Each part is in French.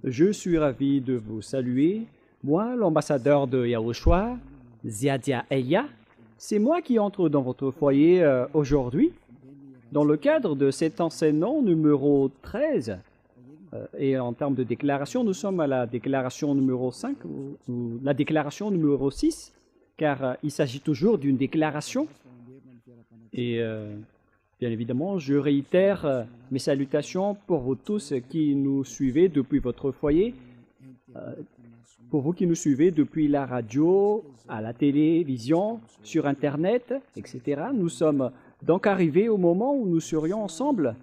Je suis ravi de vous saluer. Moi, l'ambassadeur de Yahushua, Ziadia Eya, c'est moi qui entre dans votre foyer aujourd'hui, dans le cadre de cet enseignement numéro 13. Et en termes de déclaration, nous sommes à la déclaration numéro 5 ou la déclaration numéro 6, car il s'agit toujours d'une déclaration. Et bien évidemment, je réitère mes salutations pour vous tous qui nous suivez depuis votre foyer, pour vous qui nous suivez depuis la radio, à la télévision, sur Internet, etc. Nous sommes donc arrivés au moment où nous serions ensemble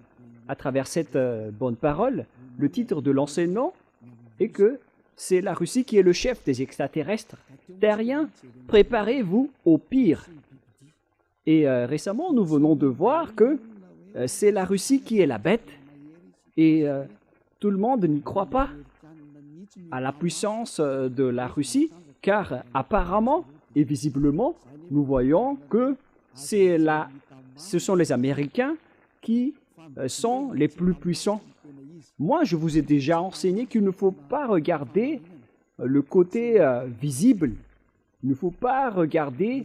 à travers cette bonne parole. Le titre de l'enseignement est que c'est la Russie qui est le chef des extraterrestres terriens. Préparez-vous au pire. Et récemment, nous venons de voir que c'est la Russie qui est la bête et tout le monde n'y croit pas à la puissance de la Russie, car apparemment et visiblement, nous voyons que ce sont les Américains qui sont les plus puissants. Moi, je vous ai déjà enseigné qu'il ne faut pas regarder le côté visible. Il ne faut pas regarder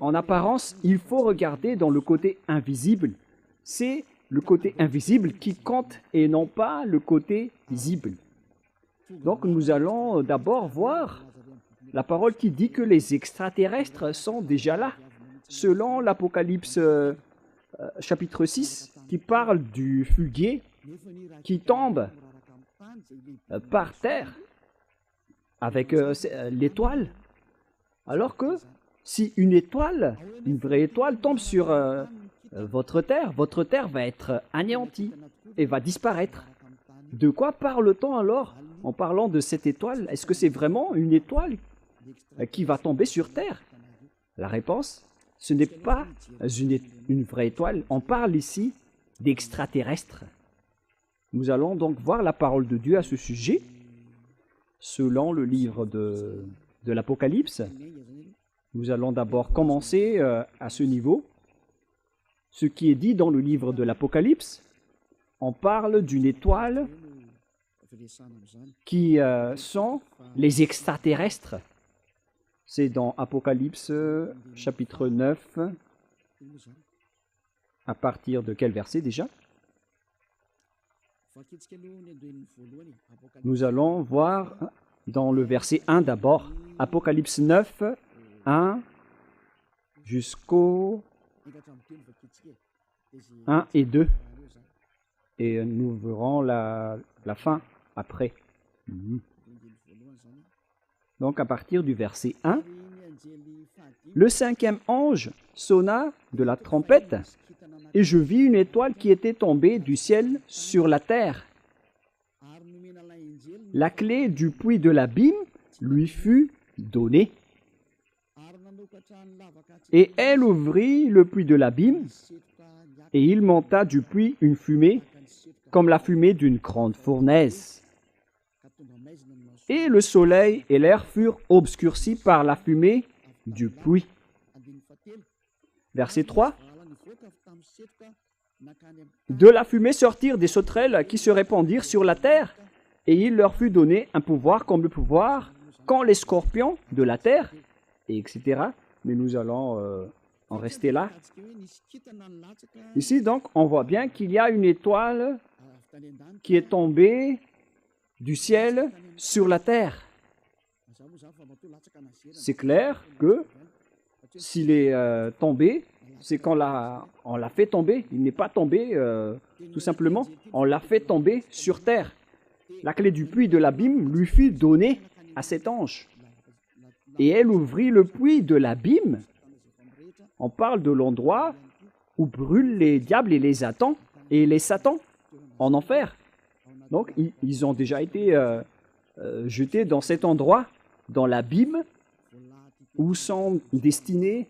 en apparence, il faut regarder dans le côté invisible. C'est le côté invisible qui compte et non pas le côté visible. Donc nous allons d'abord voir la parole qui dit que les extraterrestres sont déjà là, selon l'Apocalypse chapitre 6, qui parle du fuguier qui tombe par terre avec l'étoile. Alors que si une étoile, une vraie étoile, tombe sur votre terre va être anéantie et va disparaître. De quoi parle-t-on alors en parlant de cette étoile? Est-ce que c'est vraiment une étoile qui va tomber sur terre? La réponse, ce n'est pas une vraie étoile. On parle ici d'extraterrestres. Nous allons donc voir la parole de Dieu à ce sujet, selon le livre de l'Apocalypse. Nous allons d'abord commencer à ce niveau. Ce qui est dit dans le livre de l'Apocalypse, on parle d'une étoile qui sont les extraterrestres. C'est dans Apocalypse chapitre 9, à partir de quel verset déjà? Nous allons voir dans le verset 1 d'abord, Apocalypse 9, 1 jusqu'au 1 et 2. Et nous verrons la fin après. Donc à partir du verset 1, le cinquième ange sonna de la trompette, et je vis une étoile qui était tombée du ciel sur la terre. La clé du puits de l'abîme lui fut donnée. Et elle ouvrit le puits de l'abîme, et il monta du puits une fumée, comme la fumée d'une grande fournaise. Et le soleil et l'air furent obscurcis par la fumée du puits. Verset 3. De la fumée sortirent des sauterelles qui se répandirent sur la terre, et il leur fut donné un pouvoir comme le pouvoir qu'ont les scorpions de la terre, et etc. Mais nous allons en rester là. Ici, donc, on voit bien qu'il y a une étoile qui est tombée du ciel sur la terre. C'est clair que s'il est tombé, c'est qu'on l'a fait tomber. Il n'est pas tombé tout simplement. On l'a fait tomber sur terre. La clé du puits de l'abîme lui fut donnée à cet ange. Et elle ouvrit le puits de l'abîme. On parle de l'endroit où brûlent les diables et les satans en enfer. Donc, ils ont déjà été jetés dans cet endroit, dans l'abîme, où sont destinés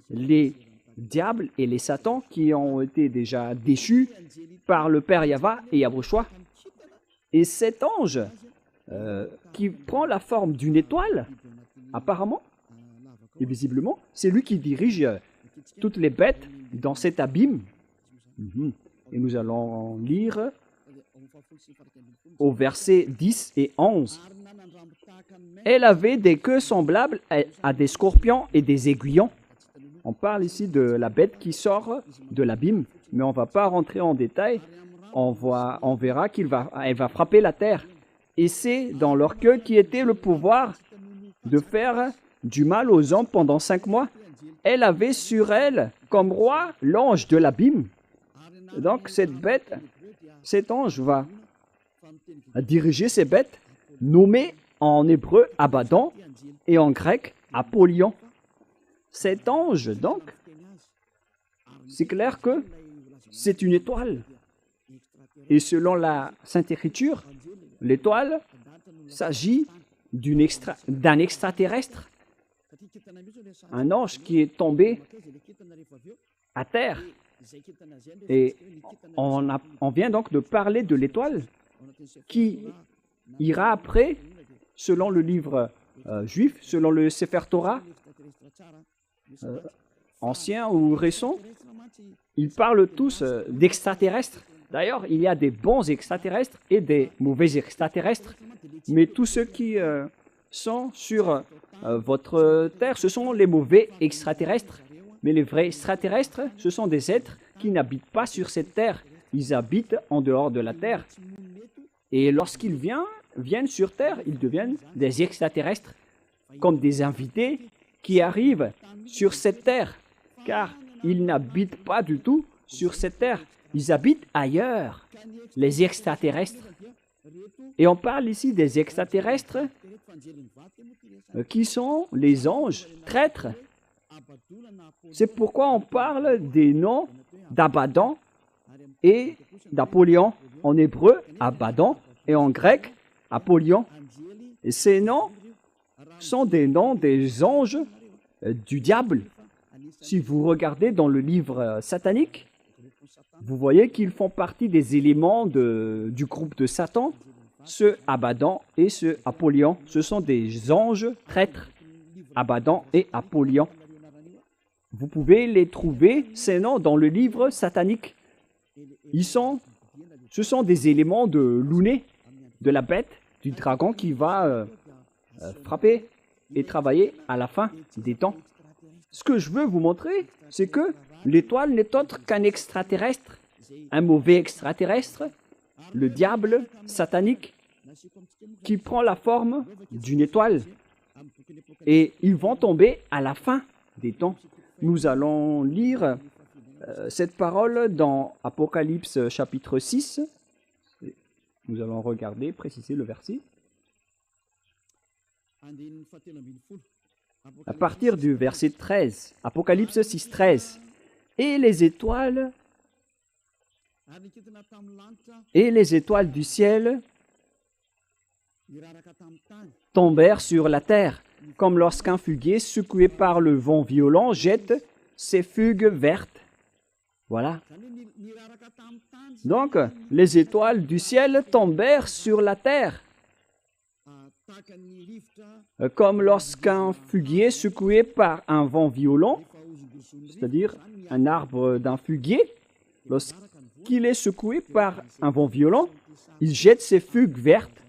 les diables et les satans qui ont été déjà déchus par le Père Yahva et Yahushua. Et cet ange qui prend la forme d'une étoile, apparemment et visiblement, c'est lui qui dirige toutes les bêtes dans cet abîme. Et nous allons lire au verset 10 et 11. Elle avait des queues semblables à des scorpions et des aiguillons. On parle ici de la bête qui sort de l'abîme, mais on ne va pas rentrer en détail. On verra qu'elle va frapper la terre. Et c'est dans leur queue qui était le pouvoir de faire du mal aux hommes pendant 5 mois. Elle avait sur elle, comme roi, l'ange de l'abîme. Donc cette bête, cet ange va diriger ces bêtes, nommées en hébreu Abaddon et en grec Apollyon. Cet ange, donc, c'est clair que c'est une étoile. Et selon la Sainte Écriture, l'étoile s'agit d'un extraterrestre, un ange qui est tombé à terre. Et on vient donc de parler de l'étoile qui ira après, selon le livre juif, selon le Sefer Torah, ancien ou récent, ils parlent tous d'extraterrestres. D'ailleurs, il y a des bons extraterrestres et des mauvais extraterrestres, mais tous ceux qui sont sur votre terre, ce sont les mauvais extraterrestres. Mais les vrais extraterrestres, ce sont des êtres qui n'habitent pas sur cette terre. Ils habitent en dehors de la terre. Et lorsqu'ils viennent sur terre, ils deviennent des extraterrestres, comme des invités qui arrivent sur cette terre, car ils n'habitent pas du tout sur cette terre. Ils habitent ailleurs, les extraterrestres. Et on parle ici des extraterrestres qui sont les anges traîtres. C'est pourquoi on parle des noms d'Abaddon et d'Apollyon. En hébreu, Abaddon, et en grec, Apollyon. Et ces noms sont des noms des anges du diable. Si vous regardez dans le livre satanique, vous voyez qu'ils font partie des éléments du groupe de Satan. Ce Abaddon et ce Apollyon, ce sont des anges traîtres, Abaddon et Apollyon. Vous pouvez les trouver, ces noms, dans le livre satanique. Ce sont des éléments de l'ouné, de la bête, du dragon qui va frapper et travailler à la fin des temps. Ce que je veux vous montrer, c'est que l'étoile n'est autre qu'un extraterrestre, un mauvais extraterrestre, le diable satanique, qui prend la forme d'une étoile. Et ils vont tomber à la fin des temps. Nous allons lire cette parole dans Apocalypse chapitre 6. Nous allons regarder, préciser le verset. À partir du verset 13, Apocalypse 6, 13. Et les étoiles du ciel tombèrent sur la terre, comme lorsqu'un figuier secoué par le vent violent jette ses figues vertes. Voilà. Donc, les étoiles du ciel tombèrent sur la terre, comme lorsqu'un figuier secoué par un vent violent, c'est-à-dire un arbre d'un figuier, lorsqu'il est secoué par un vent violent, il jette ses figues vertes.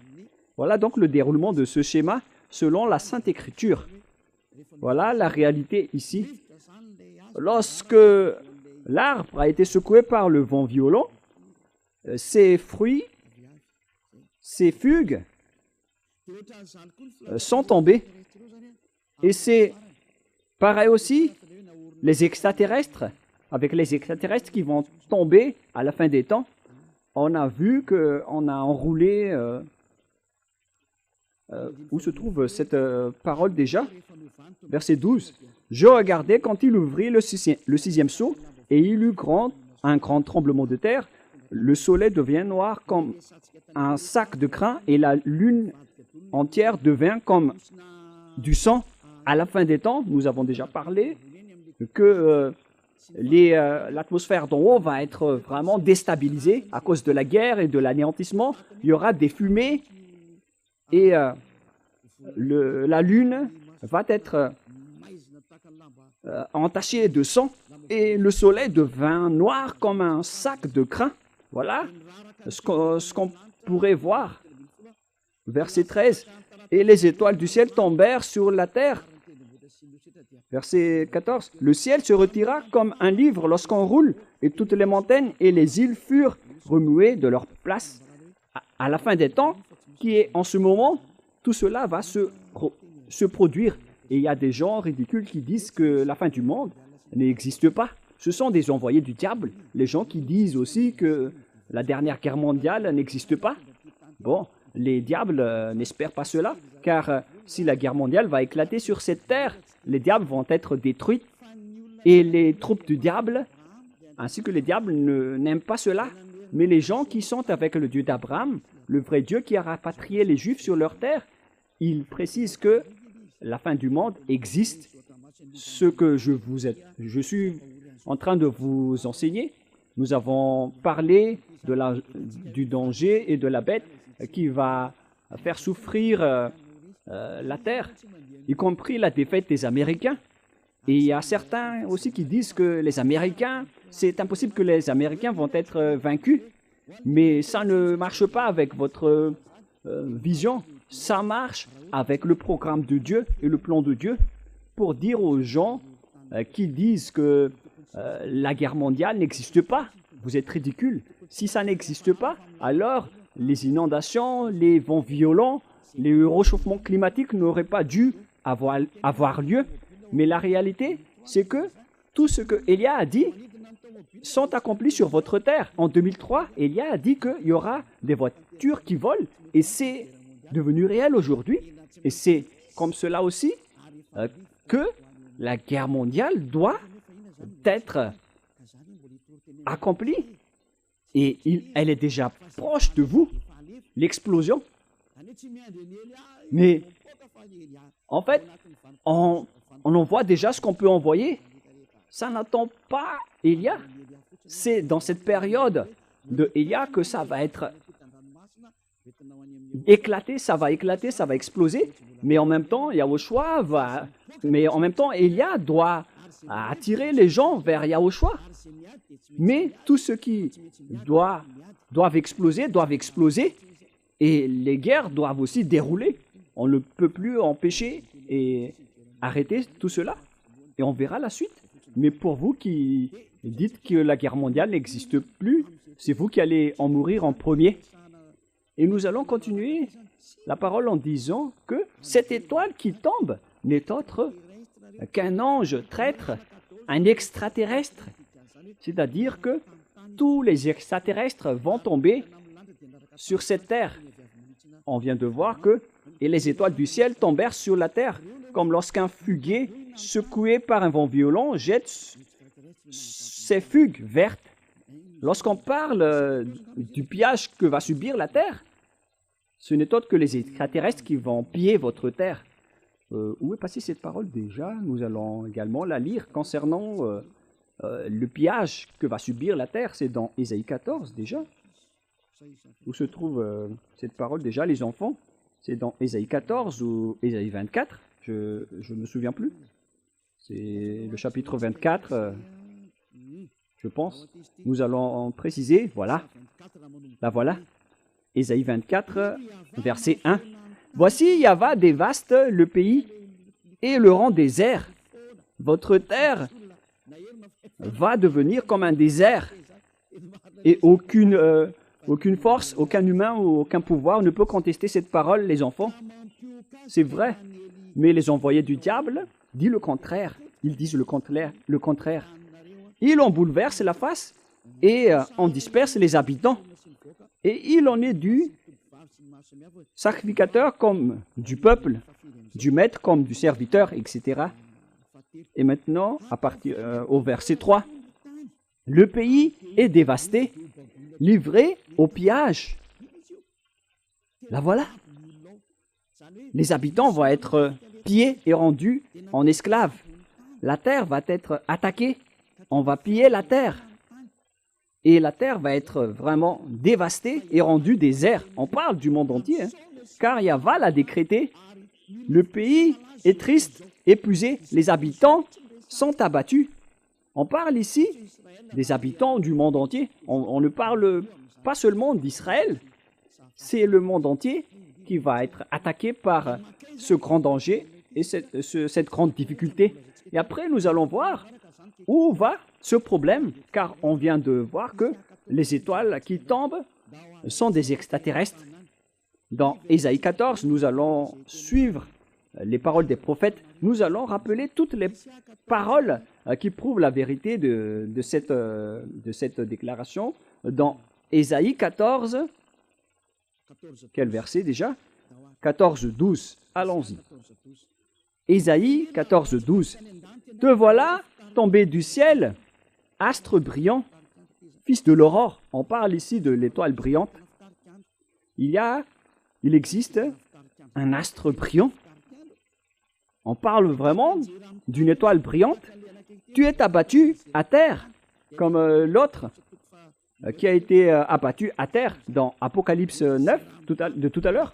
Voilà donc le déroulement de ce schéma selon la Sainte Écriture. Voilà la réalité ici. Lorsque l'arbre a été secoué par le vent violent, ses fruits, ses figues sont tombées. Et c'est pareil aussi, les extraterrestres, avec les extraterrestres qui vont tomber à la fin des temps. On a vu qu'on a enroulé... où se trouve cette parole déjà? Verset 12. « Je regardais quand il ouvrit le sixième sceau, et il eut un grand tremblement de terre. Le soleil devient noir comme un sac de crin, et la lune entière devint comme du sang. À la fin des temps, nous avons déjà parlé que l'atmosphère d'en haut va être vraiment déstabilisée à cause de la guerre et de l'anéantissement. Il y aura des fumées, et la lune va être entachée de sang, et le soleil devint noir comme un sac de crin. Voilà ce qu'on pourrait voir. Verset 13. Et les étoiles du ciel tombèrent sur la terre. Verset 14. Le ciel se retira comme un livre lorsqu'on roule, et toutes les montagnes et les îles furent remuées de leur place. À la fin des temps, qui est en ce moment, tout cela va se produire. Et il y a des gens ridicules qui disent que la fin du monde n'existe pas. Ce sont des envoyés du diable. Les gens qui disent aussi que la dernière guerre mondiale n'existe pas. Bon, les diables n'espèrent pas cela, car si la guerre mondiale va éclater sur cette terre, les diables vont être détruits. Et les troupes du diable, ainsi que les diables, n'aiment pas cela. Mais les gens qui sont avec le Dieu d'Abraham, le vrai Dieu qui a rapatrié les Juifs sur leur terre, ils précisent que la fin du monde existe. Ce que je suis en train de vous enseigner, nous avons parlé du danger et de la bête qui va faire souffrir la terre, y compris la défaite des Américains. Et il y a certains aussi qui disent que les Américains, c'est impossible que les Américains vont être vaincus. Mais ça ne marche pas avec votre vision. Ça marche avec le programme de Dieu et le plan de Dieu pour dire aux gens qui disent que la guerre mondiale n'existe pas. Vous êtes ridicules. Si ça n'existe pas, alors les inondations, les vents violents, les réchauffements climatiques n'auraient pas dû avoir lieu. Mais la réalité, c'est que tout ce que Élia a dit sont accomplis sur votre terre. En 2003, Élia a dit qu'il y aura des voitures qui volent et c'est devenu réel aujourd'hui. Et c'est comme cela aussi que la guerre mondiale doit être accomplie. Et elle est déjà proche de vous, l'explosion. Mais en fait, on envoie déjà ce qu'on peut envoyer. Ça n'attend pas Élia. C'est dans cette période de Élia que ça va être éclaté, ça va exploser. Mais en même temps, Élia doit attirer les gens vers Yahushua. Mais tout ce qui doivent exploser, et les guerres doivent aussi dérouler. On ne peut plus empêcher et arrêter tout cela. Et on verra la suite. Mais pour vous qui dites que la guerre mondiale n'existe plus, c'est vous qui allez en mourir en premier. Et nous allons continuer la parole en disant que cette étoile qui tombe n'est autre qu'un ange traître, un extraterrestre. C'est-à-dire que tous les extraterrestres vont tomber sur cette terre. On vient de voir que et les étoiles du ciel tombèrent sur la terre, comme lorsqu'un fuguier secoué par un vent violent jette ses fugues vertes. Lorsqu'on parle du pillage que va subir la terre, ce n'est autre que les extraterrestres qui vont piller votre terre. Où est passée cette parole déjà? Nous allons également la lire concernant le pillage que va subir la terre. C'est dans Ésaïe 14 déjà. Où se trouve cette parole déjà, les enfants? C'est dans Ésaïe 14 ou Ésaïe 24, je ne me souviens plus. C'est le chapitre 24, je pense. Nous allons en préciser, voilà. La voilà. Ésaïe 24, verset 1. Voici, Yahva dévaste le pays et le rend désert. Votre terre va devenir comme un désert et aucune force, aucun humain ou aucun pouvoir ne peut contester cette parole, les enfants. C'est vrai. Mais les envoyés du diable disent le contraire. Ils disent le contraire. Ils en bouleversent la face et en dispersent les habitants. Et il en est du sacrificateur comme du peuple, du maître comme du serviteur, etc. Et maintenant, à partir au verset 3, le pays est dévasté, livré au pillage. La voilà. Les habitants vont être pillés et rendus en esclaves. La terre va être attaquée. On va piller la terre. Et la terre va être vraiment dévastée et rendue désert. On parle du monde entier, hein, car Yahva l'a décrété. Le pays est triste, épuisé. Les habitants sont abattus. On parle ici des habitants du monde entier. On ne parle pas seulement d'Israël, c'est le monde entier qui va être attaqué par ce grand danger et cette grande difficulté. Et après, nous allons voir où va ce problème, car on vient de voir que les étoiles qui tombent sont des extraterrestres. Dans Ésaïe 14, nous allons suivre les paroles des prophètes. Nous allons rappeler toutes les paroles qui prouvent la vérité de cette déclaration. Dans Ésaïe 14, quel verset déjà? 14, 12. Allons-y. Ésaïe 14, 12. Te voilà tombé du ciel, astre brillant, fils de l'aurore. On parle ici de l'étoile brillante. Il existe un astre brillant. On parle vraiment d'une étoile brillante. Tu es abattu à terre, comme l'autre qui a été abattu à terre dans Apocalypse 9 de tout à l'heure.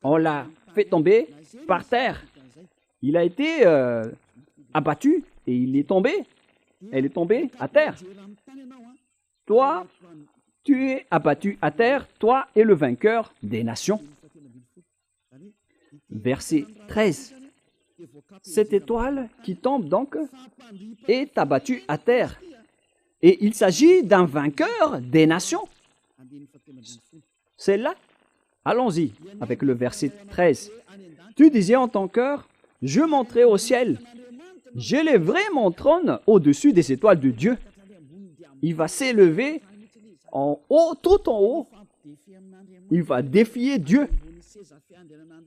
On l'a fait tomber par terre. Il a été abattu et il est tombé. Elle est tombée à terre. Toi, tu es abattu à terre, toi et le vainqueur des nations. Verset 13. Cette étoile qui tombe donc est abattue à terre. Et il s'agit d'un vainqueur des nations. C'est là. Allons-y avec le verset 13. Tu disais en ton cœur, je monterai au ciel. J'élèverai mon trône au-dessus des étoiles de Dieu. Il va s'élever en haut, tout en haut. Il va défier Dieu.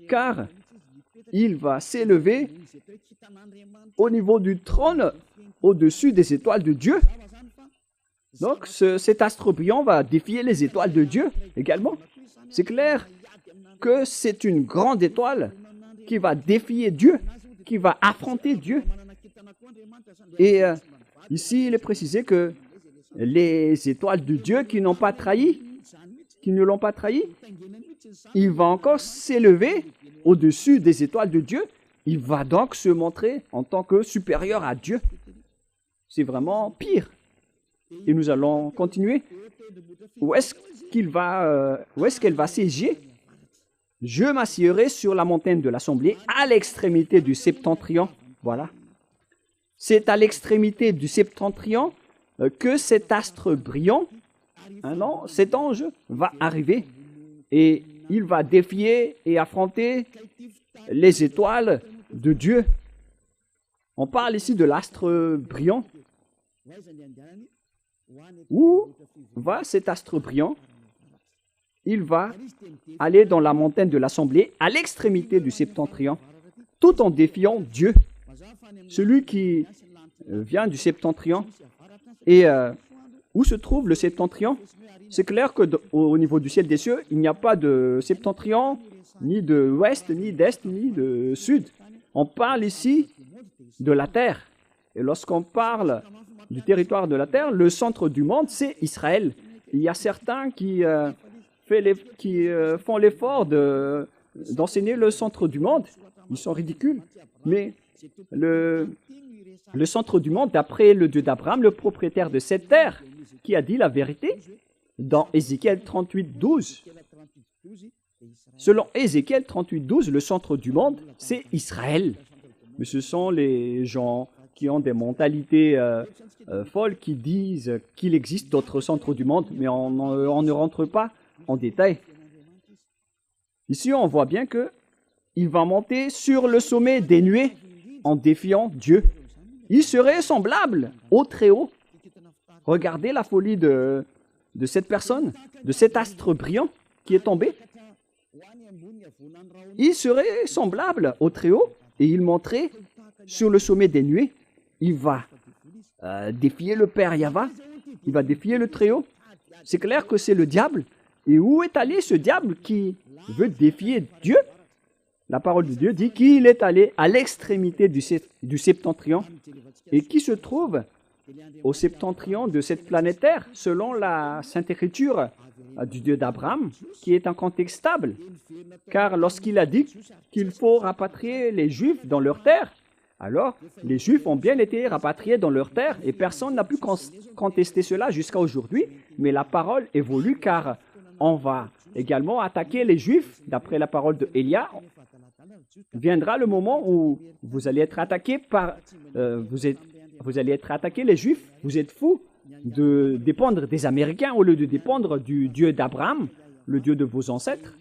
Car il va s'élever au niveau du trône au-dessus des étoiles de Dieu. Donc cet astre brillant va défier les étoiles de Dieu également. C'est clair que c'est une grande étoile qui va défier Dieu, qui va affronter Dieu. Et ici, il est précisé que les étoiles de Dieu qui n'ont pas trahi, qui ne l'ont pas trahi, il va encore s'élever au-dessus des étoiles de Dieu. Il va donc se montrer en tant que supérieur à Dieu. C'est vraiment pire. Et nous allons continuer. Où est-ce qu'elle va siéger? Je m'assiérai sur la montagne de l'Assemblée à l'extrémité du septentrion. Voilà. C'est à l'extrémité du septentrion que cet astre brillant, cet ange, va arriver. Et il va défier et affronter les étoiles de Dieu. On parle ici de l'astre brillant. Où va cet astre brillant? Il va aller dans la montagne de l'Assemblée à l'extrémité du septentrion, tout en défiant Dieu. Celui qui vient du septentrion. Et où se trouve le septentrion? C'est clair qu'au niveau du ciel des cieux, il n'y a pas de septentrion, ni de ouest, ni d'est, ni de sud. On parle ici de la terre. Et lorsqu'on parle du territoire de la terre, le centre du monde, c'est Israël. Il y a certains qui font l'effort d'enseigner le centre du monde. Ils sont ridicules. Mais le centre du monde, d'après le Dieu d'Abraham, le propriétaire de cette terre, qui a dit la vérité, dans Ézéchiel 38, 12. Selon Ézéchiel 38, 12, le centre du monde, c'est Israël. Mais ce sont les gens qui ont des mentalités folles, qui disent qu'il existe d'autres centres du monde, mais on ne rentre pas en détail. Ici, on voit bien qu'il va monter sur le sommet des nuées en défiant Dieu. Il serait semblable au Très-Haut. Regardez la folie de cette personne, de cet astre brillant qui est tombé. Il serait semblable au Très-Haut et il monterait sur le sommet des nuées. Il va défier le Père Yahva, il va défier le Très-Haut. C'est clair que c'est le diable. Et où est allé ce diable qui veut défier Dieu? La parole de Dieu dit qu'il est allé à l'extrémité du septentrion et qui se trouve au septentrion de cette planète Terre, selon la Sainte Écriture du Dieu d'Abraham, qui est incontestable. Car lorsqu'il a dit qu'il faut rapatrier les Juifs dans leur terre, Alors, les Juifs ont bien été rapatriés dans leur terre et personne n'a pu contester cela jusqu'à aujourd'hui. Mais la parole évolue car on va également attaquer les Juifs. D'après la parole de Élia, viendra le moment où vous allez être attaqués vous allez être attaqués les Juifs. Vous êtes fous de dépendre des Américains au lieu de dépendre du Dieu d'Abraham, le Dieu de vos ancêtres.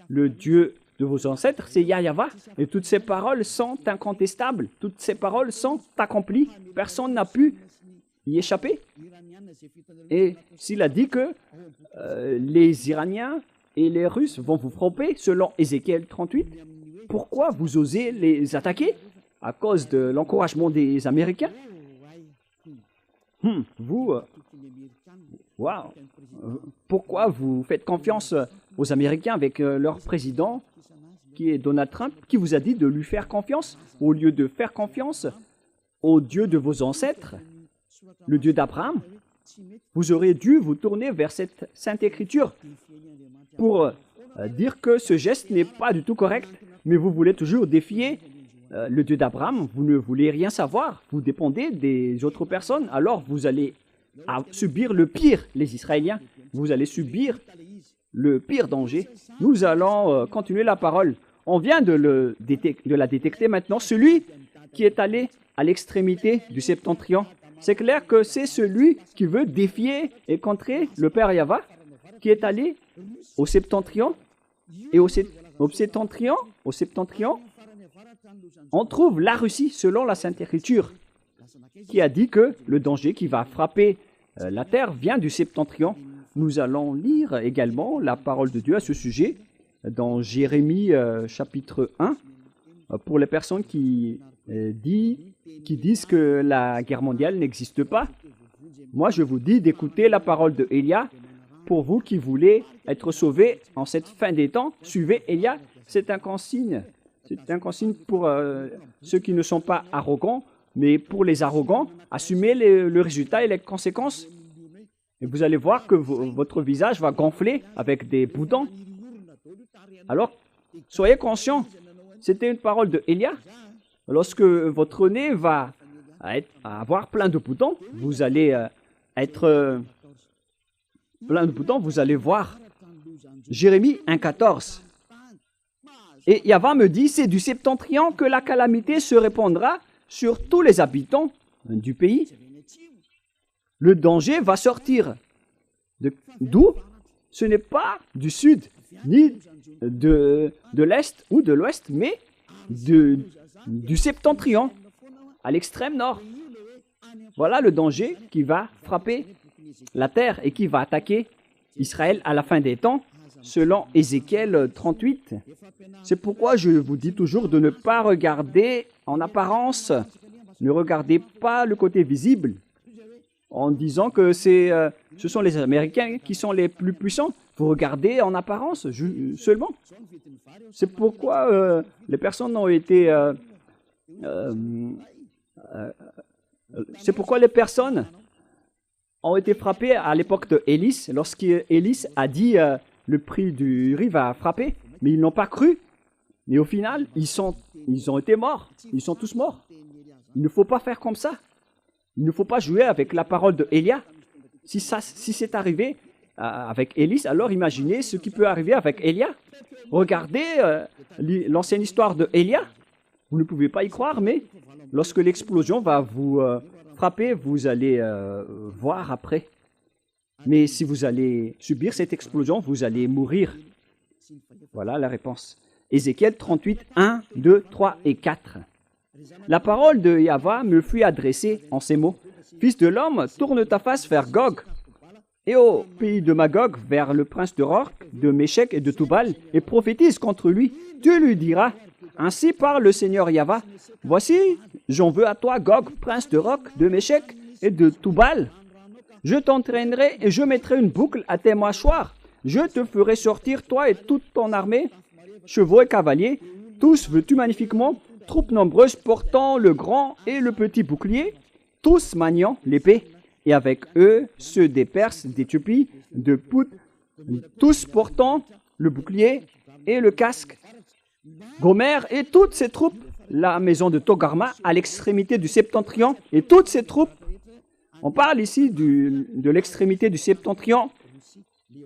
Le Dieu de vos ancêtres, c'est Yahweh. Et toutes ces paroles sont incontestables. Toutes ces paroles sont accomplies. Personne n'a pu y échapper. Et s'il a dit que les Iraniens et les Russes vont vous frapper, selon Ézéchiel 38, pourquoi vous osez les attaquer? À cause de l'encouragement des Américains? Pourquoi vous faites confiance aux Américains avec leur président, qui est Donald Trump, qui vous a dit de lui faire confiance au lieu de faire confiance au Dieu de vos ancêtres, le Dieu d'Abraham? Vous auriez dû vous tourner vers cette Sainte Écriture pour dire que ce geste n'est pas du tout correct, mais vous voulez toujours défier le Dieu d'Abraham. Vous ne voulez rien savoir, vous dépendez des autres personnes, alors vous allez subir le pire, les Israéliens. Vous allez subir le pire danger. Nous allons continuer la parole. On vient de la détecter maintenant. Celui qui est allé à l'extrémité du septentrion, c'est clair que c'est celui qui veut défier et contrer le Père Yahweh, qui est allé au septentrion. Et au septentrion, on trouve la Russie, selon la Sainte Écriture, qui a dit que le danger qui va frapper la terre vient du septentrion. Nous allons lire également la parole de Dieu à ce sujet dans Jérémie chapitre 1, pour les personnes qui disent que la guerre mondiale n'existe pas. Moi, je vous dis d'écouter la parole de Élia. Pour vous qui voulez être sauvés en cette fin des temps, suivez Élia. C'est un consigne. C'est un consigne pour ceux qui ne sont pas arrogants, mais pour les arrogants, assumez le résultat et les conséquences. Et vous allez voir que votre visage va gonfler avec des boutons. Alors, soyez conscients. C'était une parole de Élia. Lorsque votre nez va avoir plein de boutons, vous allez plein de boutons, vous allez voir. Jérémie 1,14. Et Yahweh me dit, c'est du septentrion que la calamité se répandra sur tous les habitants du pays. Le danger va sortir. D'où? Ce n'est pas du sud, ni de l'est ou de l'ouest, mais du septentrion, à l'extrême nord. Voilà le danger qui va frapper la terre et qui va attaquer Israël à la fin des temps, selon Ézéchiel 38. C'est pourquoi je vous dis toujours de ne pas regarder en apparence. Ne regardez pas le côté visible en disant que ce sont les Américains qui sont les plus puissants. Vous regardez en apparence seulement. C'est pourquoi les personnes ont été... c'est pourquoi les personnes ont été frappées à l'époque de Élie, lorsqu'Élie a dit le prix du riz va frapper, mais ils n'ont pas cru. Mais au final, ils ont été morts. Ils sont tous morts. Il ne faut pas faire comme ça. Il ne faut pas jouer avec la parole de Élia. Si c'est arrivé avec Élie, alors imaginez ce qui peut arriver avec Élia. Regardez l'ancienne histoire de Élia. Vous ne pouvez pas y croire, mais lorsque l'explosion va vous frapper, vous allez voir après. Mais si vous allez subir cette explosion, vous allez mourir. Voilà la réponse. Ézéchiel 38, 1, 2, 3 et 4. La parole de Yahweh me fut adressée en ces mots. Fils de l'homme, tourne ta face vers Gog, et au pays de Magog, vers le prince de Rorc, de Méchec et de Toubal, et prophétise contre lui. Tu lui diras, ainsi parle le Seigneur Yahweh. Voici, j'en veux à toi, Gog, prince de Rorc, de Méchec et de Toubal. Je t'entraînerai et je mettrai une boucle à tes mâchoires. Je te ferai sortir, toi et toute ton armée, chevaux et cavaliers, tous vêtus magnifiquement, troupes nombreuses portant le grand et le petit bouclier, tous maniant l'épée, et avec eux ceux des Perses, d'Éthiopie, de Pout, tous portant le bouclier et le casque. Gomère et toutes ses troupes, la maison de Togarma à l'extrémité du septentrion et toutes ses troupes. On parle ici de l'extrémité du septentrion.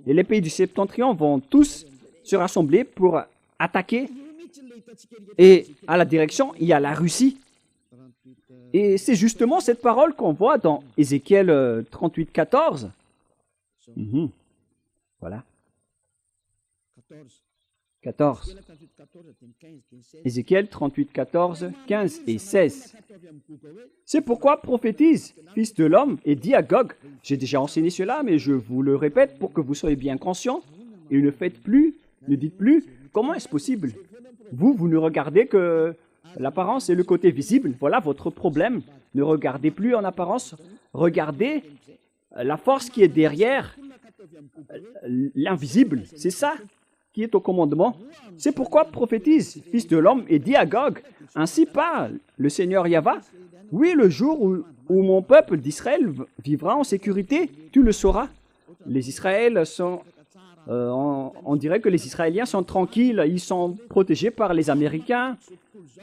Et les pays du septentrion vont tous se rassembler pour attaquer. Et à la direction, il y a la Russie. Et c'est justement cette parole qu'on voit dans Ézéchiel 38, 14. Voilà. 14. Ézéchiel 38, 14, 15 et 16. C'est pourquoi prophétise, fils de l'homme, et dis à Gog, j'ai déjà enseigné cela, mais je vous le répète pour que vous soyez bien conscients, et ne dites plus, comment est-ce possible? Vous ne regardez que l'apparence et le côté visible, voilà votre problème. Ne regardez plus en apparence, regardez la force qui est derrière l'invisible, c'est ça qui est au commandement. C'est pourquoi prophétise, fils de l'homme, et dis à Gog, ainsi parle le Seigneur Yahva, oui, le jour où mon peuple d'Israël vivra en sécurité, tu le sauras. Les Israéliens sont, on dirait que les Israéliens sont tranquilles, ils sont protégés par les Américains.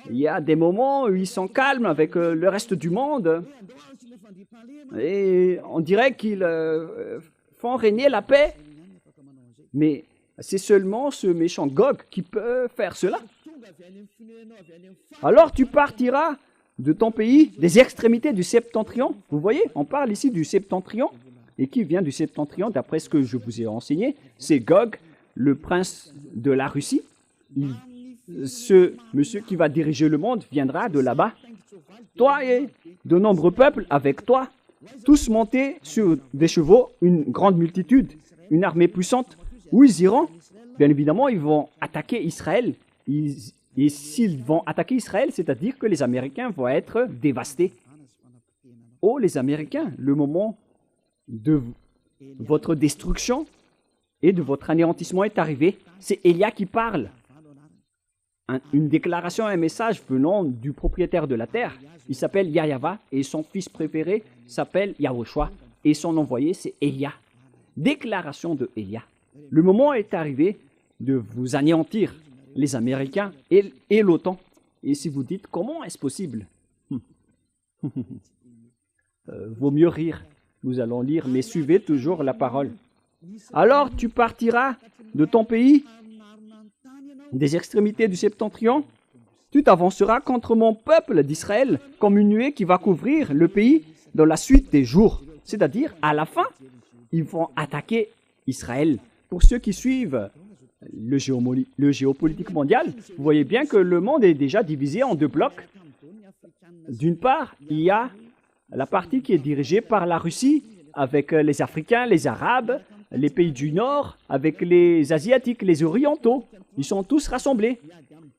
Il y a des moments où ils sont calmes avec le reste du monde. Et on dirait qu'ils font régner la paix. Mais c'est seulement ce méchant Gog qui peut faire cela. Alors tu partiras de ton pays, des extrémités du septentrion. Vous voyez, on parle ici du septentrion. Et qui vient du septentrion, d'après ce que je vous ai enseigné, c'est Gog, le prince de la Russie. Ce monsieur qui va diriger le monde viendra de là-bas. Toi et de nombreux peuples avec toi, tous montés sur des chevaux, une grande multitude, une armée puissante. Où ils iront? Bien évidemment, ils vont attaquer Israël. Et s'ils vont attaquer Israël, c'est-à-dire que les Américains vont être dévastés. Oh, les Américains, le moment de votre destruction et de votre anéantissement est arrivé. C'est Élia qui parle. Une déclaration, un message venant du propriétaire de la terre. Il s'appelle Yahva et son fils préféré s'appelle Yahushua. Et son envoyé, c'est Élia. Déclaration de Élia. Le moment est arrivé de vous anéantir, les Américains et l'OTAN. Et si vous dites, comment est-ce possible? Vaut mieux rire. Nous allons lire, mais suivez toujours la parole. Alors tu partiras de ton pays, des extrémités du septentrion, tu t'avanceras contre mon peuple d'Israël comme une nuée qui va couvrir le pays dans la suite des jours. C'est-à-dire, à la fin, ils vont attaquer Israël. Pour ceux qui suivent le géopolitique mondial, vous voyez bien que le monde est déjà divisé en deux blocs. D'une part, il y a la partie qui est dirigée par la Russie, avec les Africains, les Arabes, les pays du Nord, avec les Asiatiques, les Orientaux. Ils sont tous rassemblés.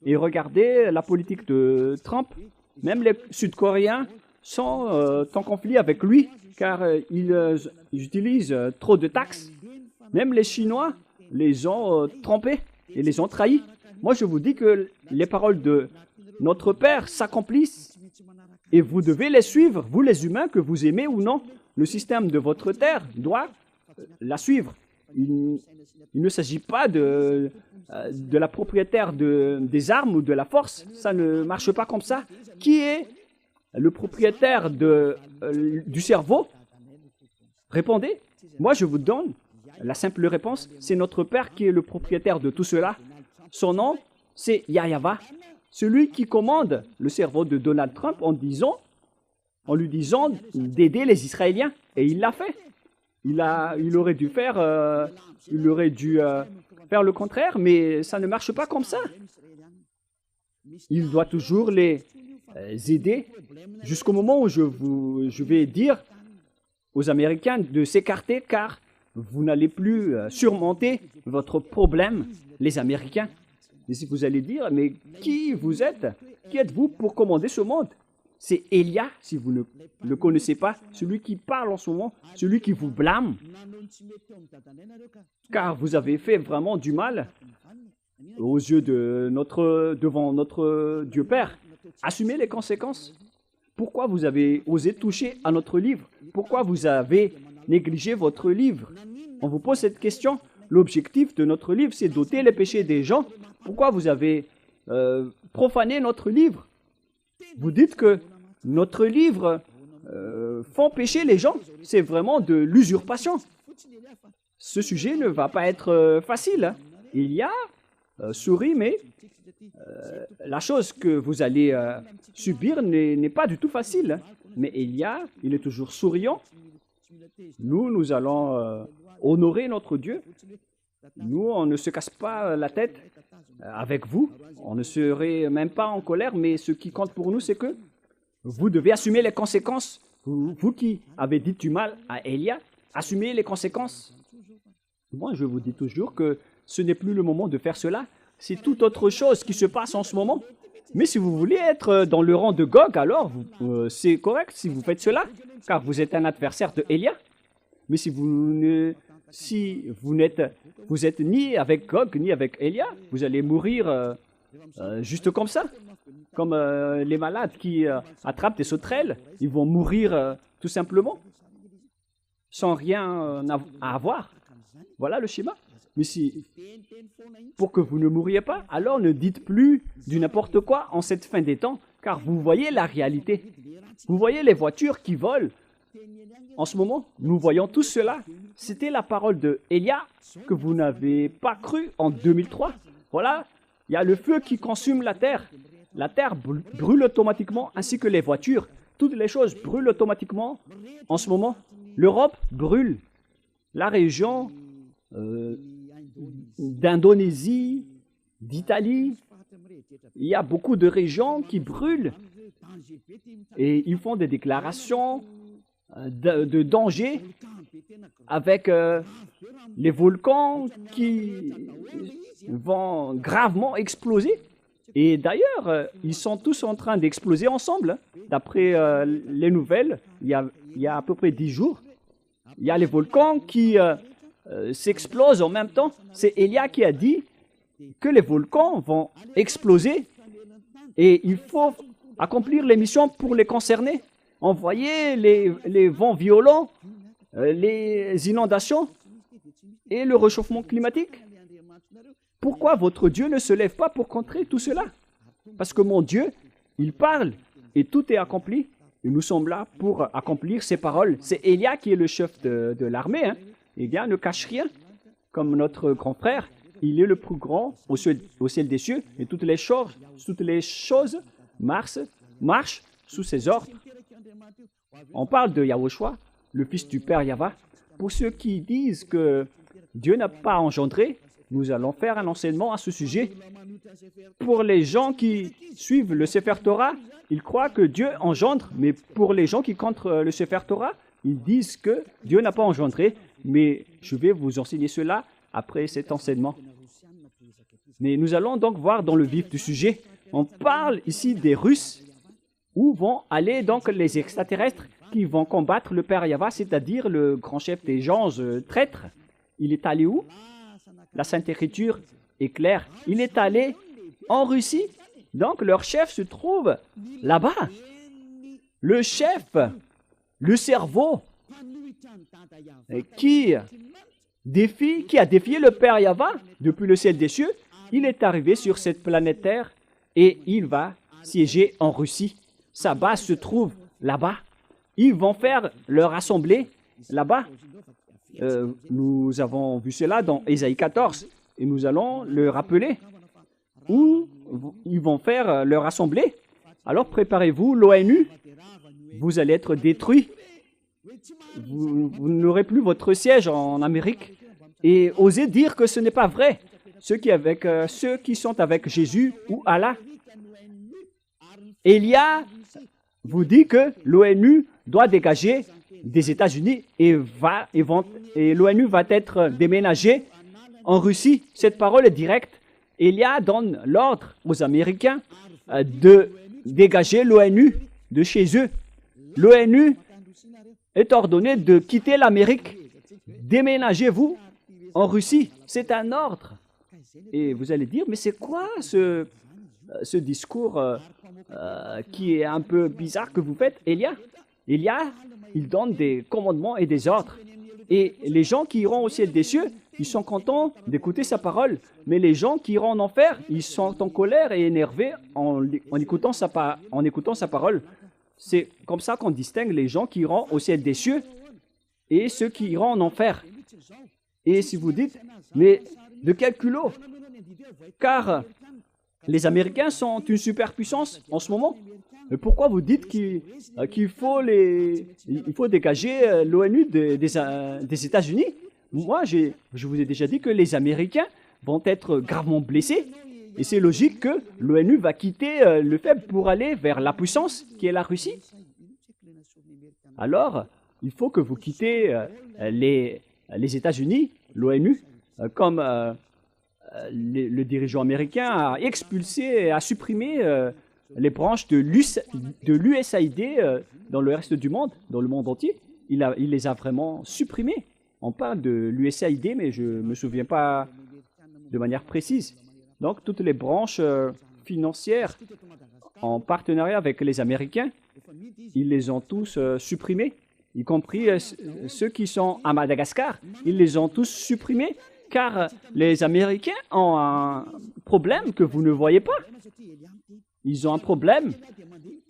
Et regardez la politique de Trump. Même les Sud-Coréens sont en conflit avec lui, car ils utilisent trop de taxes. Même les Chinois les ont trompés et les ont trahis. Moi, je vous dis que les paroles de notre Père s'accomplissent et vous devez les suivre, vous les humains, que vous aimez ou non. Le système de votre terre doit la suivre. Il ne s'agit pas de la propriétaire des armes ou de la force. Ça ne marche pas comme ça. Qui est le propriétaire du cerveau? Répondez. Moi, je vous donne la simple réponse. C'est notre Père qui est le propriétaire de tout cela. Son nom, c'est Yahva. Celui qui commande le cerveau de Donald Trump en lui disant d'aider les Israéliens. Et il l'a fait. Il aurait dû faire le contraire, mais ça ne marche pas comme ça. Il doit toujours les aider jusqu'au moment où je vais dire aux Américains de s'écarter, car vous n'allez plus surmonter votre problème, les Américains. Et si vous allez dire, mais qui vous êtes? Qui êtes-vous pour commander ce monde? C'est Élia, si vous ne le connaissez pas, celui qui parle en ce moment, celui qui vous blâme. Car vous avez fait vraiment du mal aux yeux devant notre Dieu Père. Assumez les conséquences. Pourquoi vous avez osé toucher à notre livre? Pourquoi vous avez négligé votre livre? On vous pose cette question. L'objectif de notre livre, c'est d'ôter les péchés des gens. Pourquoi vous avez profané notre livre? Vous dites que notre livre font pécher les gens. C'est vraiment de l'usurpation. Ce sujet ne va pas être facile, hein. Il y a souris, mais la chose que vous allez subir n'est pas du tout facile, hein. Mais il est toujours souriant. Nous allons honorer notre Dieu. Nous, on ne se casse pas la tête avec vous. On ne serait même pas en colère, mais ce qui compte pour nous, c'est que vous devez assumer les conséquences. Vous qui avez dit du mal à Élia, assumez les conséquences. Moi, je vous dis toujours que ce n'est plus le moment de faire cela. C'est toute autre chose qui se passe en ce moment. Mais si vous voulez être dans le rang de Gog, alors c'est correct si vous faites cela, car vous êtes un adversaire de Élia. Mais si vous êtes ni avec Gog ni avec Élia, vous allez mourir juste comme ça. Comme les malades qui attrapent des sauterelles, ils vont mourir tout simplement, sans rien à avoir. Voilà le schéma. Mais si, pour que vous ne mouriez pas, alors ne dites plus du n'importe quoi en cette fin des temps, car vous voyez la réalité. Vous voyez les voitures qui volent. En ce moment, nous voyons tout cela. C'était la parole de Élia que vous n'avez pas cru en 2003. Voilà, il y a le feu qui consume la terre. La terre brûle automatiquement, ainsi que les voitures. Toutes les choses brûlent automatiquement. En ce moment, l'Europe brûle. La région d'Indonésie, d'Italie, il y a beaucoup de régions qui brûlent. Et ils font des déclarations de danger avec les volcans qui vont gravement exploser. Et d'ailleurs, ils sont tous en train d'exploser ensemble. D'après les nouvelles, il y a à peu près 10 jours, il y a les volcans qui s'explosent en même temps. C'est Élia qui a dit que les volcans vont exploser et il faut accomplir les missions pour les concerner. Envoyer les vents violents, les inondations et le réchauffement climatique. Pourquoi votre Dieu ne se lève pas pour contrer tout cela? Parce que mon Dieu, il parle et tout est accompli. Et nous sommes là pour accomplir ses paroles. C'est Élia qui est le chef de l'armée. Hein. Élia ne cache rien. Comme notre grand frère, il est le plus grand au ciel des cieux. Et toutes les choses marchent sous ses ordres. On parle de Yahushua, le fils du Père Yahva. Pour ceux qui disent que Dieu n'a pas engendré, nous allons faire un enseignement à ce sujet. Pour les gens qui suivent le Sefer Torah, ils croient que Dieu engendre, mais pour les gens qui contre le Sefer Torah, ils disent que Dieu n'a pas engendré. Mais je vais vous enseigner cela après cet enseignement. Mais nous allons donc voir dans le vif du sujet. On parle ici des Russes, où vont aller donc les extraterrestres qui vont combattre le Père Yahva, c'est-à-dire le grand chef des gens traîtres. Il est allé où? La Sainte Écriture est claire. Il est allé en Russie. Donc leur chef se trouve là-bas. Le chef, le cerveau, qui a défié le Père Yahva depuis le ciel des cieux, il est arrivé sur cette planète Terre et il va siéger en Russie. Sa base se trouve là-bas. Ils vont faire leur assemblée là-bas. Nous avons vu cela dans Ésaïe 14 et nous allons le rappeler. Où ils vont faire leur assemblée. Alors préparez-vous, l'ONU, vous allez être détruits. Vous n'aurez plus votre siège en Amérique. Et osez dire que ce n'est pas vrai. Ceux qui sont avec Jésus ou Allah. Élia vous dit que l'ONU doit dégager des États-Unis et l'ONU va être déménagée en Russie. Cette parole est directe. Élia donne l'ordre aux Américains de dégager l'ONU de chez eux. L'ONU est ordonnée de quitter l'Amérique. Déménagez-vous en Russie. C'est un ordre. Et vous allez dire, mais c'est quoi ce discours qui est un peu bizarre que vous faites, Élia? Élia, il donne des commandements et des ordres. Et les gens qui iront au ciel des cieux, ils sont contents d'écouter sa parole. Mais les gens qui iront en enfer, ils sont en colère et énervés en écoutant sa parole. C'est comme ça qu'on distingue les gens qui iront au ciel des cieux et ceux qui iront en enfer. Et si vous dites, mais de quel culot? Car les Américains sont une superpuissance en ce moment. Mais pourquoi vous dites qu'il faut dégager l'ONU des États-Unis? Moi, je vous ai déjà dit que les Américains vont être gravement blessés. Et c'est logique que l'ONU va quitter le faible pour aller vers la puissance qui est la Russie. Alors, il faut que vous quittez les États-Unis, l'ONU, comme le dirigeant américain a expulsé et a supprimé les branches de l'USAID dans le reste du monde, dans le monde entier. Il les a vraiment supprimés. On parle de l'USAID, mais je ne me souviens pas de manière précise. Donc, toutes les branches financières en partenariat avec les Américains, ils les ont tous supprimées, y compris ceux qui sont à Madagascar. Ils les ont tous supprimés, car les Américains ont un problème que vous ne voyez pas. Ils ont un problème,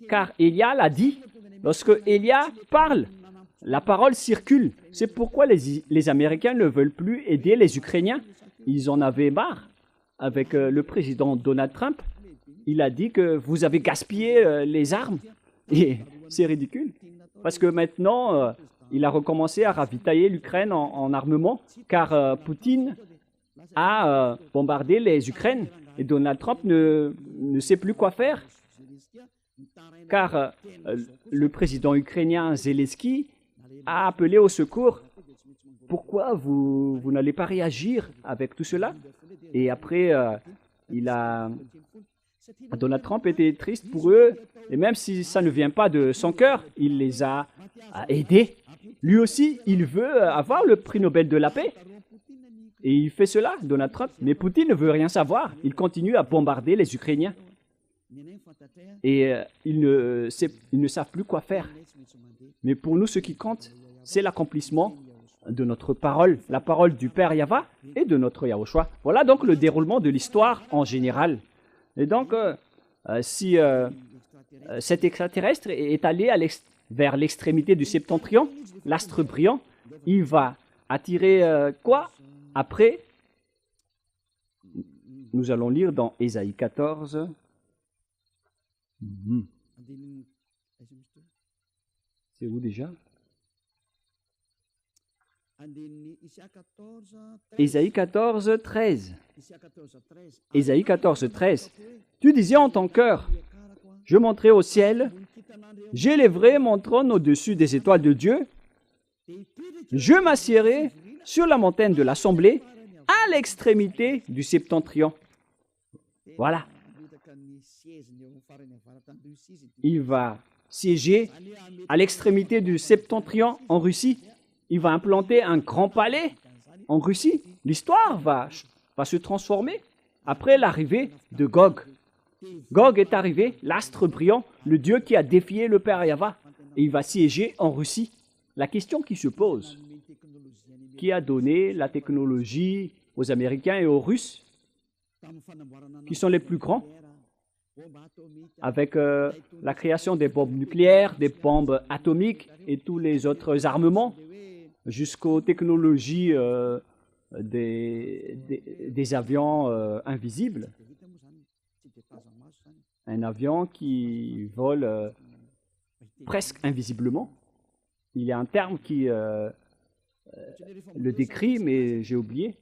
car Élia l'a dit. Lorsque Élia parle, la parole circule. C'est pourquoi les Américains ne veulent plus aider les Ukrainiens. Ils en avaient marre. Avec le président Donald Trump, il a dit que vous avez gaspillé les armes. Et c'est ridicule. Parce que maintenant, il a recommencé à ravitailler l'Ukraine en armement, car Poutine a bombardé les Ukraines. Et Donald Trump ne sait plus quoi faire. Car le président ukrainien Zelensky a appelé au secours. Pourquoi vous n'allez pas réagir avec tout cela? Et après, Donald Trump était triste pour eux. Et même si ça ne vient pas de son cœur, il les a aidés. Lui aussi, il veut avoir le prix Nobel de la paix. Et il fait cela, Donald Trump. Mais Poutine ne veut rien savoir. Il continue à bombarder les Ukrainiens. Et ils ne savent plus quoi faire. Mais pour nous, ce qui compte, c'est l'accomplissement de notre parole, la parole du Père Yahva et de notre Yahushua. Voilà donc le déroulement de l'histoire en général. Et donc, si cet extraterrestre est allé vers l'extrémité du septentrion, l'astre brillant, il va attirer quoi? Après, nous allons lire dans Ésaïe 14. C'est où déjà? Ésaïe 14, 13. Ésaïe 14, 13. Tu disais en ton cœur, je monterai au ciel, j'élèverai mon trône au-dessus des étoiles de Dieu, je m'assiérai sur la montagne de l'assemblée, à l'extrémité du septentrion. Voilà. Il va siéger à l'extrémité du septentrion en Russie. Il va implanter un grand palais en Russie. L'histoire va se transformer après l'arrivée de Gog. Gog est arrivé, l'astre brillant, le dieu qui a défié le Père Yahva, et il va siéger en Russie. La question qui se pose, qui a donné la technologie aux Américains et aux Russes, qui sont les plus grands, avec la création des bombes nucléaires, des bombes atomiques et tous les autres armements, jusqu'aux technologies des avions invisibles. Un avion qui vole presque invisiblement. Il y a un terme qui le décrit, mais j'ai oublié.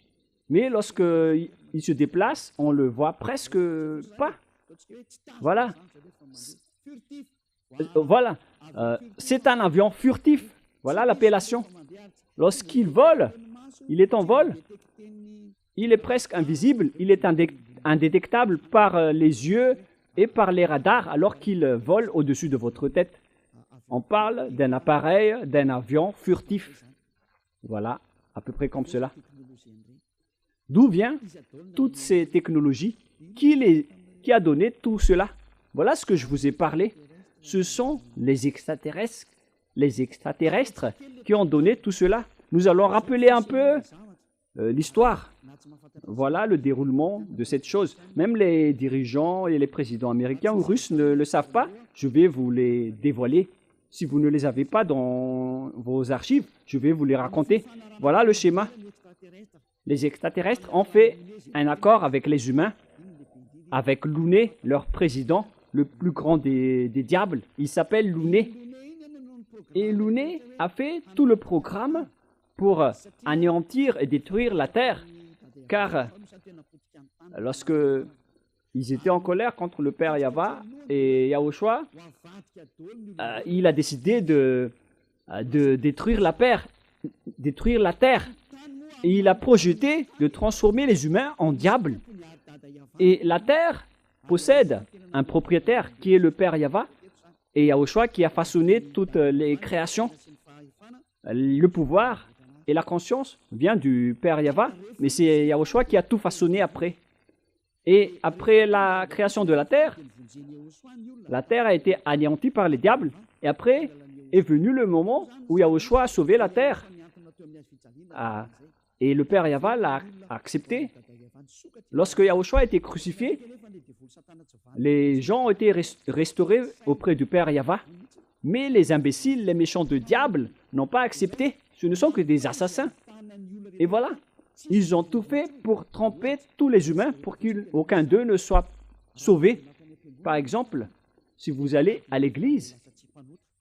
Mais lorsqu'il se déplace, on le voit presque pas. Voilà. Voilà. C'est un avion furtif. Voilà l'appellation. Lorsqu'il vole, il est en vol. Il est presque invisible. Il est indétectable par les yeux et par les radars alors qu'il vole au-dessus de votre tête. On parle d'un appareil, d'un avion furtif. Voilà, à peu près comme cela. D'où viennent toutes ces technologies? Qui a donné tout cela? Voilà ce que je vous ai parlé. Ce sont les extraterrestres qui ont donné tout cela. Nous allons rappeler un peu l'histoire. Voilà le déroulement de cette chose. Même les dirigeants et les présidents américains ou russes ne le savent pas. Je vais vous les dévoiler. Si vous ne les avez pas dans vos archives, je vais vous les raconter. Voilà le schéma. Les extraterrestres ont fait un accord avec les humains, avec Louné, leur président, le plus grand des diables. Il s'appelle Louné. Et Louné a fait tout le programme pour anéantir et détruire la Terre. Car lorsque ils étaient en colère contre le père Yahva et Yahushua, il a décidé de détruire la terre. Et il a projeté de transformer les humains en diables. Et la terre possède un propriétaire qui est le père Yahva et Yahushua qui a façonné toutes les créations. Le pouvoir et la conscience vient du père Yahva, mais c'est Yahushua qui a tout façonné après. Et après la création de la terre a été anéantie par les diables. Et après est venu le moment où Yahushua a sauvé la terre. Et le père Yahva l'a accepté. Lorsque Yahushua a été crucifié, les gens ont été restaurés auprès du père Yahva. Mais les imbéciles, les méchants de diable n'ont pas accepté. Ce ne sont que des assassins. Et voilà, ils ont tout fait pour tromper tous les humains pour qu'aucun d'eux ne soit sauvé. Par exemple, si vous allez à l'église,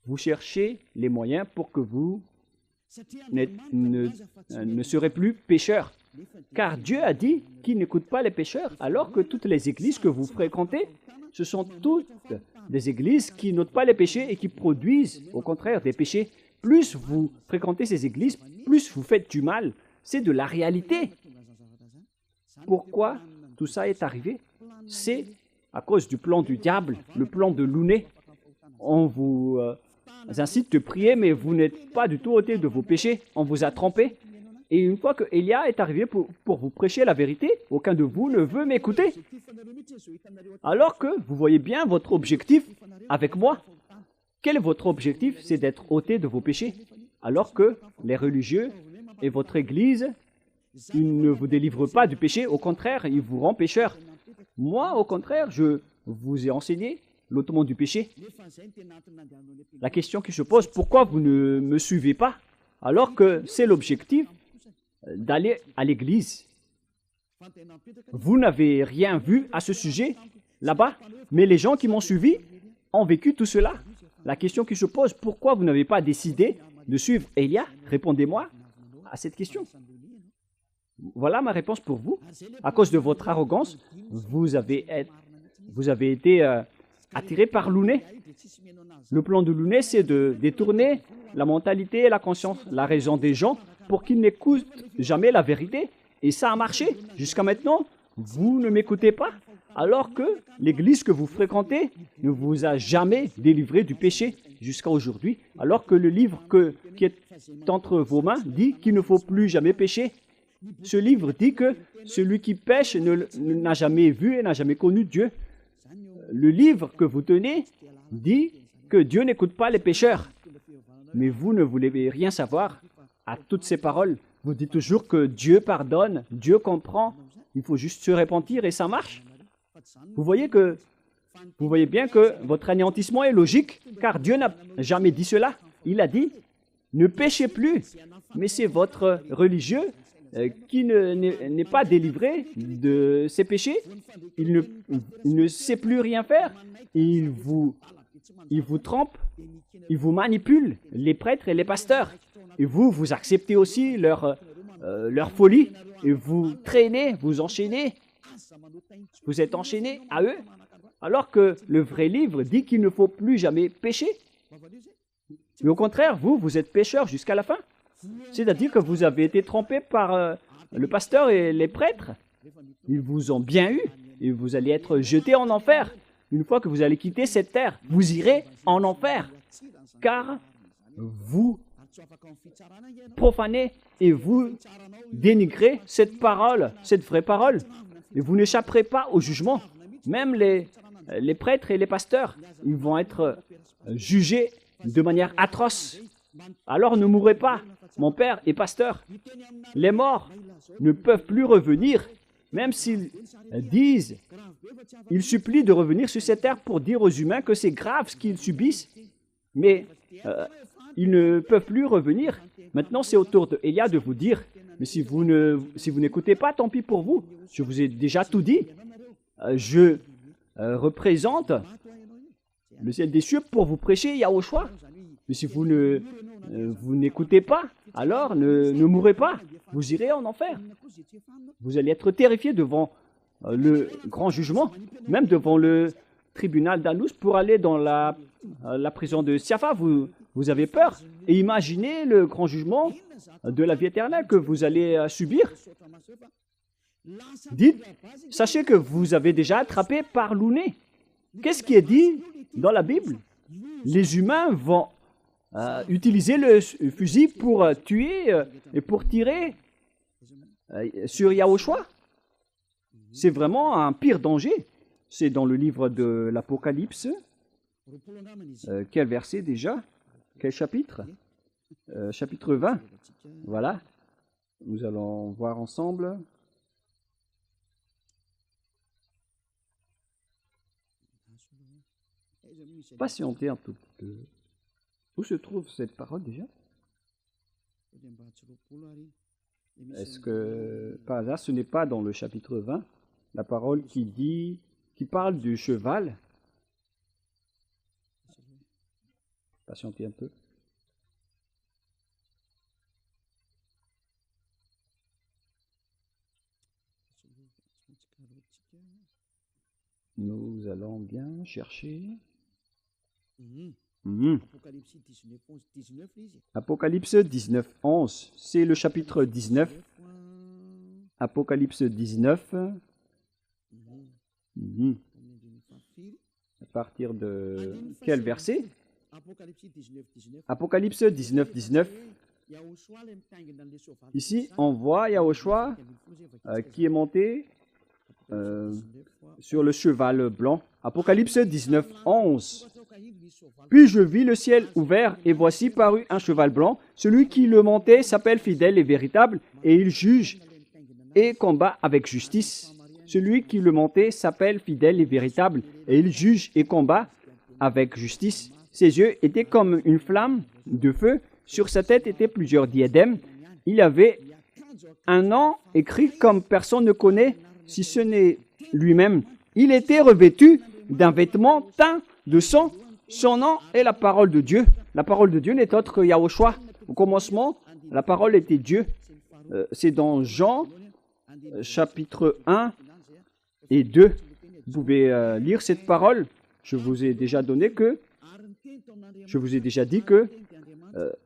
vous cherchez les moyens pour que vous ne serez plus pécheurs. Car Dieu a dit qu'il n'écoute pas les pécheurs, alors que toutes les églises que vous fréquentez, ce sont toutes des églises qui n'ôtent pas les péchés et qui produisent, au contraire, des péchés. Plus vous fréquentez ces églises, plus vous faites du mal. C'est de la réalité. Pourquoi tout ça est arrivé? C'est à cause du plan du diable, le plan de Louné. On vous incite de prier, mais vous n'êtes pas du tout ôté de vos péchés. On vous a trompé. Et une fois que Élia est arrivé pour vous prêcher la vérité, aucun de vous ne veut m'écouter. Alors que vous voyez bien votre objectif avec moi. Quel est votre objectif? C'est d'être ôté de vos péchés. Alors que les religieux et votre Église, ils ne vous délivrent pas du péché. Au contraire, ils vous rendent pécheurs. Moi, au contraire, je vous ai enseigné l'ôtement du péché. La question qui se pose, pourquoi vous ne me suivez pas? Alors que c'est l'objectif d'aller à l'église. Vous n'avez rien vu à ce sujet là-bas, mais les gens qui m'ont suivi ont vécu tout cela. La question qui se pose, pourquoi vous n'avez pas décidé de suivre Élia? Répondez-moi à cette question. Voilà ma réponse pour vous. À cause de votre arrogance, vous avez été attiré par Louné. Le plan de Louné, c'est de détourner la mentalité et la conscience, la raison des gens pour qu'ils n'écoutent jamais la vérité. Et ça a marché. Jusqu'à maintenant, vous ne m'écoutez pas, alors que l'église que vous fréquentez ne vous a jamais délivré du péché jusqu'à aujourd'hui, alors que le livre qui est entre vos mains dit qu'il ne faut plus jamais pécher. Ce livre dit que celui qui pêche n'a jamais vu et n'a jamais connu Dieu. Le livre que vous tenez dit que Dieu n'écoute pas les pécheurs. Mais vous ne voulez rien savoir à toutes ces paroles. Vous dites toujours que Dieu pardonne, Dieu comprend, il faut juste se repentir et ça marche. Vous voyez bien que votre anéantissement est logique, car Dieu n'a jamais dit cela. Il a dit, ne péchez plus. Mais c'est votre religieux qui n'est pas délivré de ses péchés. Il ne sait plus rien faire. Il vous trompe, il vous manipule, les prêtres et les pasteurs. Et vous acceptez aussi leur folie. Et vous traînez, vous enchaînez. Vous êtes enchaînés à eux. Alors que le vrai livre dit qu'il ne faut plus jamais pécher. Mais au contraire, vous êtes pécheurs jusqu'à la fin. C'est-à-dire que vous avez été trompés par le pasteur et les prêtres. Ils vous ont bien eu et vous allez être jetés en enfer. Une fois que vous allez quitter cette terre, vous irez en enfer. Car vous profanez et vous dénigrez cette parole, cette vraie parole. Et vous n'échapperez pas au jugement. Même les prêtres et les pasteurs, ils vont être jugés de manière atroce. alors ne mourrez pas. Mon père est pasteur. Les morts ne peuvent plus revenir, même s'ils disent, ils supplient de revenir sur cette terre pour dire aux humains que c'est grave ce qu'ils subissent, mais ils ne peuvent plus revenir. Maintenant, c'est au tour de Élia de vous dire, mais si vous n'écoutez pas, tant pis pour vous. Je vous ai déjà tout dit. Je représente le ciel des cieux pour vous prêcher Yahushua. Mais si vous n'écoutez pas, alors ne mourrez pas. Vous irez en enfer. Vous allez être terrifiés devant le grand jugement, même devant le tribunal d'Anous pour aller dans la prison de Siafa. Vous avez peur. Et imaginez le grand jugement de la vie éternelle que vous allez subir. Dites, sachez que vous avez déjà attrapé par l'ouné. Qu'est-ce qui est dit dans la Bible? Les humains vont utiliser le fusil pour tuer et pour tirer sur Yahushua. C'est vraiment un pire danger. C'est dans le livre de l'Apocalypse. Quel verset déjà? Quel chapitre? Chapitre 20. Voilà. Nous allons voir ensemble. Patientez un tout petit peu. Où se trouve cette parole déjà? Est-ce que, par hasard, ce n'est pas dans le chapitre 20, la parole qui parle du cheval? Patientez un peu. Nous allons bien chercher. Apocalypse 19, 11. C'est le chapitre 19. Apocalypse 19. À partir de quel verset? Apocalypse 19, 19. Ici, on voit Yahushua qui est monté sur le cheval blanc. Apocalypse 19, 11. Puis je vis le ciel ouvert, et voici parut un cheval blanc. Celui qui le montait s'appelle fidèle et véritable, et il juge et combat avec justice. Celui qui le montait s'appelle fidèle et véritable, et il juge et combat avec justice. Ses yeux étaient comme une flamme de feu. Sur sa tête étaient plusieurs diadèmes. Il avait un nom écrit comme personne ne connaît, si ce n'est lui-même. Il était revêtu d'un vêtement teint de sang. Son nom est la parole de Dieu. La parole de Dieu n'est autre que Yahushua. Au commencement, la parole était Dieu. C'est dans Jean, chapitre 1 et 2. Vous pouvez lire cette parole. Je vous ai déjà dit que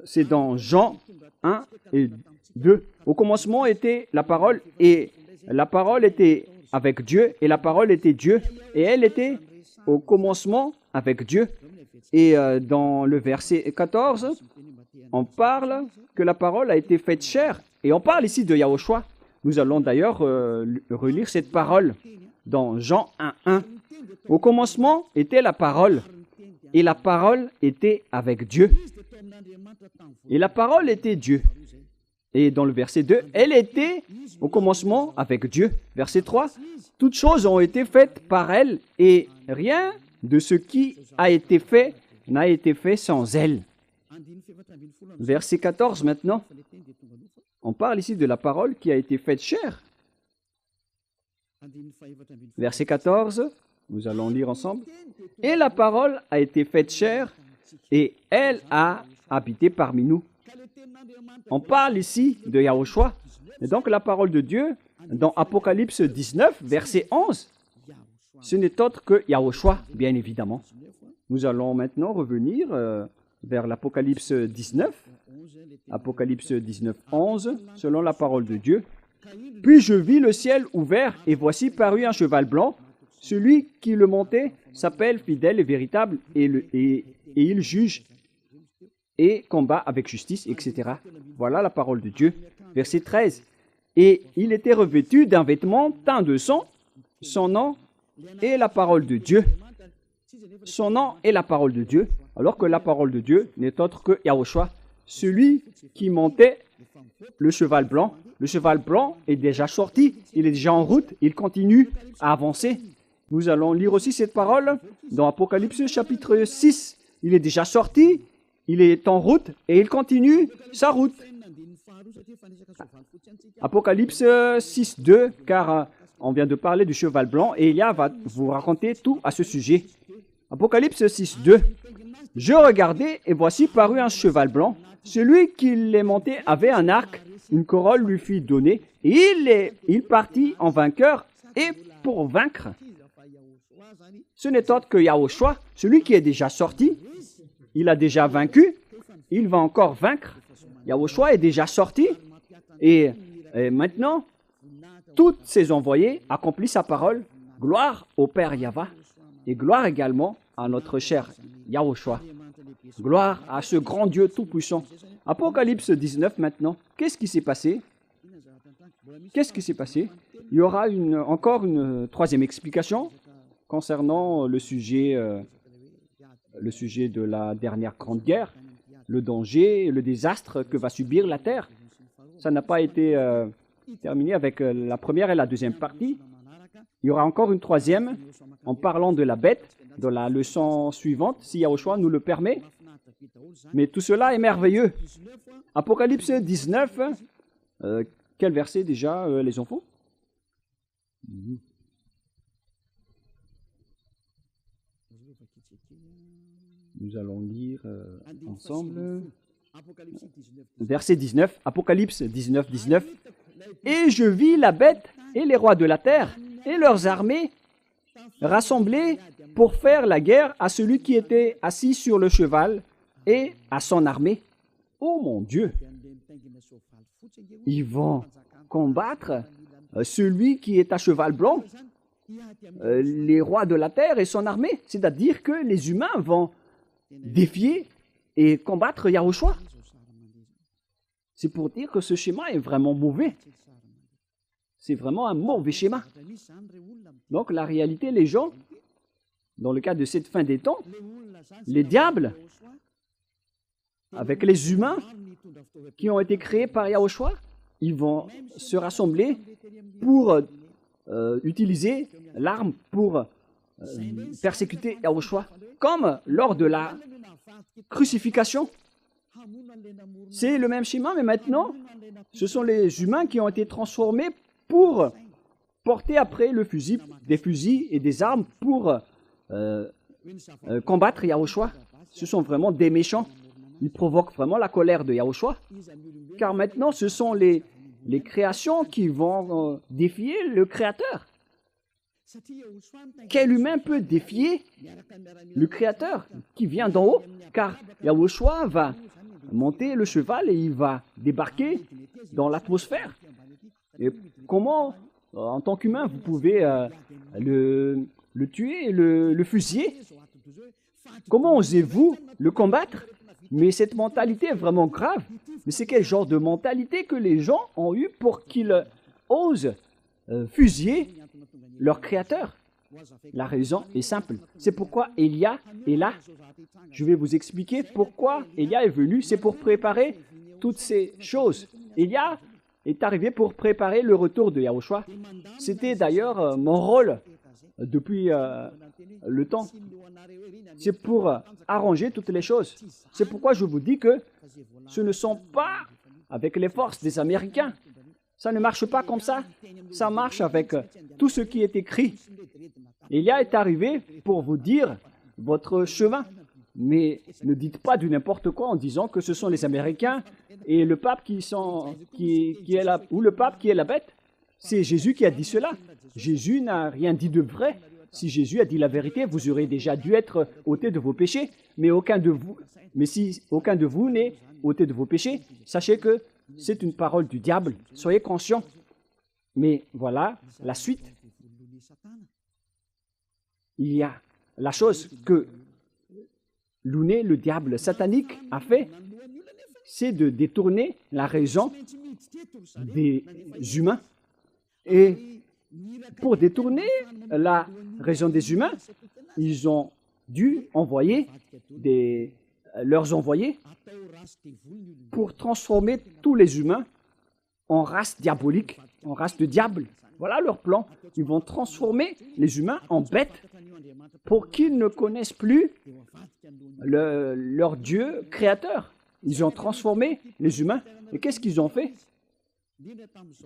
c'est dans Jean 1 et 2. Au commencement était la parole, et la parole était avec Dieu, et la parole était Dieu, et elle était au commencement avec Dieu. Et dans le verset 14, on parle que la parole a été faite chair, et on parle ici de Yahushua. Nous allons d'ailleurs relire cette parole dans Jean 1, 1. Au commencement était la parole, et la parole était avec Dieu. Et la parole était Dieu. Et dans le verset 2, elle était au commencement avec Dieu. Verset 3, toutes choses ont été faites par elle, et rien de ce qui a été fait n'a été fait sans elle. Verset 14 maintenant. On parle ici de la parole qui a été faite chair. Verset 14, nous allons lire ensemble. Et la parole a été faite chair, et elle a habité parmi nous. On parle ici de Yahushua. Et donc la parole de Dieu, dans Apocalypse 19, verset 11, ce n'est autre que Yahushua, bien évidemment. Nous allons maintenant revenir vers l'Apocalypse 19. Apocalypse 19, 11, selon la parole de Dieu. Puis je vis le ciel ouvert, et voici parut un cheval blanc. Celui qui le montait s'appelle fidèle et véritable, et il juge et combat avec justice, etc. Voilà la parole de Dieu. Verset 13. Et il était revêtu d'un vêtement teint de sang. Son nom est la parole de Dieu. Son nom est la parole de Dieu, alors que la parole de Dieu n'est autre que Yahushua. celui qui montait le cheval blanc. Le cheval blanc est déjà sorti, il est déjà en route, il continue à avancer. Nous allons lire aussi cette parole dans Apocalypse chapitre 6. Il est déjà sorti, il est en route et il continue sa route. Apocalypse 6, 2, car on vient de parler du cheval blanc et Élia va vous raconter tout à ce sujet. Apocalypse 6, 2. Je regardais et voici parut un cheval blanc. Celui qui les montait avait un arc, une corolle lui fut donnée et il partit en vainqueur et pour vaincre. Ce n'est autre que Yahushua, celui qui est déjà sorti. Il a déjà vaincu, il va encore vaincre. Yahushua est déjà sorti et maintenant, tous ses envoyés accomplissent sa parole. Gloire au Père Yahva et gloire également à notre cher Yahushua. Gloire à ce grand Dieu tout-puissant. Apocalypse 19 maintenant. Qu'est-ce qui s'est passé? Qu'est-ce qui s'est passé? Il y aura encore une troisième explication concernant le sujet de la dernière grande guerre, le danger, le désastre que va subir la terre. Ça n'a pas été terminé avec la première et la deuxième partie. Il y aura encore une troisième en parlant de la bête dans la leçon suivante, si Yahushua nous le permet. Mais tout cela est merveilleux. Apocalypse 19, quel verset déjà, les enfants? Nous allons lire ensemble. Verset 19, Apocalypse 19, 19. Et je vis la bête et les rois de la terre et leurs armées rassemblés pour faire la guerre à celui qui était assis sur le cheval et à son armée. Oh mon Dieu! Ils vont combattre celui qui est à cheval blanc, les rois de la terre et son armée. C'est-à-dire que les humains vont défier et combattre Yahushua. C'est pour dire que ce schéma est vraiment mauvais. C'est vraiment un mauvais schéma. Donc la réalité, les gens, dans le cas de cette fin des temps, les diables, avec les humains qui ont été créés par Yahushua, ils vont se rassembler pour utiliser l'arme pour persécuter Yahushua, comme lors de la crucifixion. C'est le même schéma, mais maintenant, ce sont les humains qui ont été transformés pour porter après le fusil, des fusils et des armes pour combattre Yahushua. Ce sont vraiment des méchants. Ils provoquent vraiment la colère de Yahushua. Car maintenant, ce sont les créations qui vont défier le Créateur. Quel humain peut défier le Créateur qui vient d'en haut? Car Yahushua va monter le cheval et il va débarquer dans l'atmosphère. Et comment, en tant qu'humain, vous pouvez le tuer, le fusiller? Comment osez-vous le combattre? Mais cette mentalité est vraiment grave. Mais c'est quel genre de mentalité que les gens ont eu pour qu'ils osent fusiller leur Créateur? La raison est simple. C'est pourquoi Élia est là. Je vais vous expliquer pourquoi Élia est venu. C'est pour préparer toutes ces choses. Élia est arrivé pour préparer le retour de Yahushua. C'était d'ailleurs mon rôle depuis le temps. C'est pour arranger toutes les choses. C'est pourquoi je vous dis que ce ne sont pas avec les forces des Américains. Ça ne marche pas comme ça. Ça marche avec tout ce qui est écrit. Élia est arrivé pour vous dire votre chemin. Mais ne dites pas du n'importe quoi en disant que ce sont les Américains et le pape qui est là, ou le pape qui est la bête. C'est Jésus qui a dit cela. Jésus n'a rien dit de vrai. Si Jésus a dit la vérité, vous aurez déjà dû être ôté de vos péchés. Mais si aucun de vous n'est ôté de vos péchés, sachez que c'est une parole du diable. Soyez conscients. Mais voilà la suite. Il y a la chose que Louné, le diable satanique, a fait, c'est de détourner la raison des humains. Et pour détourner la raison des humains, ils ont dû envoyer des leur envoyer pour transformer tous les humains en race diabolique, en race de diable. Voilà leur plan. Ils vont transformer les humains en bêtes pour qu'ils ne connaissent plus leur Dieu créateur. Ils ont transformé les humains. Et qu'est-ce qu'ils ont fait?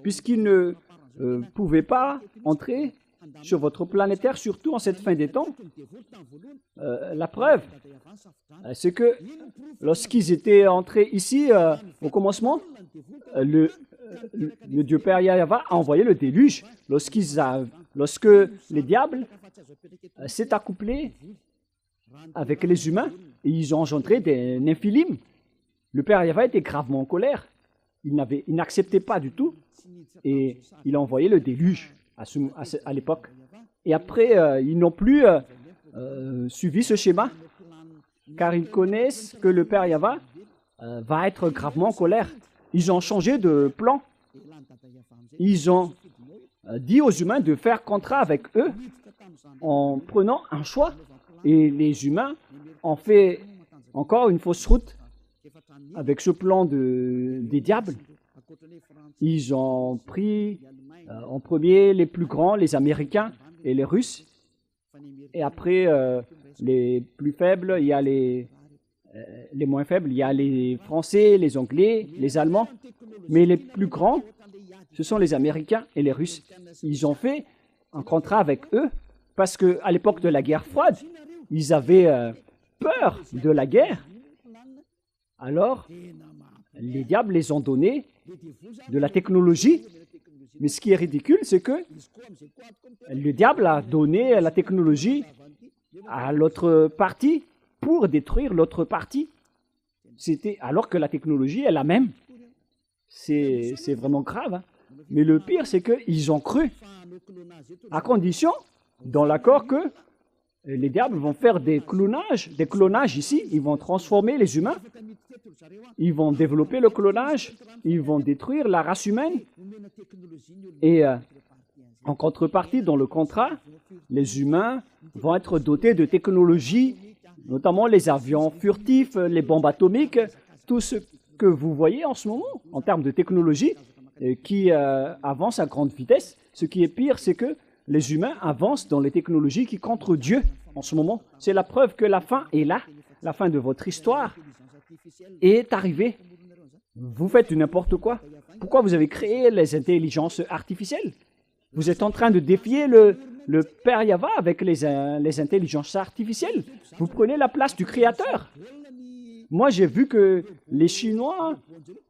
Puisqu'ils ne pouvaient pas entrer sur votre planète Terre, surtout en cette fin des temps. La preuve, c'est que lorsqu'ils étaient entrés ici, au commencement, le Dieu Père Yahvé a envoyé le déluge. Lorsque les diables s'est accouplé avec les humains, et ils ont engendré des Néphilim, le Père Yahvé était gravement en colère. Il n'acceptait pas du tout, et il a envoyé le déluge à l'époque. Et après, ils n'ont plus suivi ce schéma, car ils connaissent que le Père Yahvé va être gravement en colère. Ils ont changé de plan. Ils ont dit aux humains de faire contrat avec eux en prenant un choix. Et les humains ont fait encore une fausse route avec ce plan des diables. Ils ont pris en premier les plus grands, les Américains et les Russes. Et après, les plus faibles, il y a les moins faibles, il y a les Français, les Anglais, les Allemands. Mais les plus grands, ce sont les Américains et les Russes. Ils ont fait un contrat avec eux parce qu'à l'époque de la guerre froide, ils avaient peur de la guerre. Alors, les diables les ont donné de la technologie. Mais ce qui est ridicule, c'est que le diable a donné la technologie à l'autre partie pour détruire l'autre partie. Alors que la technologie est la même. C'est vraiment grave. Hein. Mais le pire, c'est qu'ils ont cru, à condition, dans l'accord, que les diables vont faire des clonages ici. Ils vont transformer les humains. Ils vont développer le clonage. Ils vont détruire la race humaine. Et en contrepartie, dans le contrat, les humains vont être dotés de technologies, notamment les avions furtifs, les bombes atomiques, tout ce que vous voyez en ce moment en termes de technologie qui avance à grande vitesse. Ce qui est pire, c'est que les humains avancent dans les technologies qui contre Dieu en ce moment. C'est la preuve que la fin est là. La fin de votre histoire est arrivée. Vous faites n'importe quoi. Pourquoi vous avez créé les intelligences artificielles? Vous êtes en train de défier le Père Yahvé avec les intelligences artificielles. Vous prenez la place du Créateur. Moi, j'ai vu que les Chinois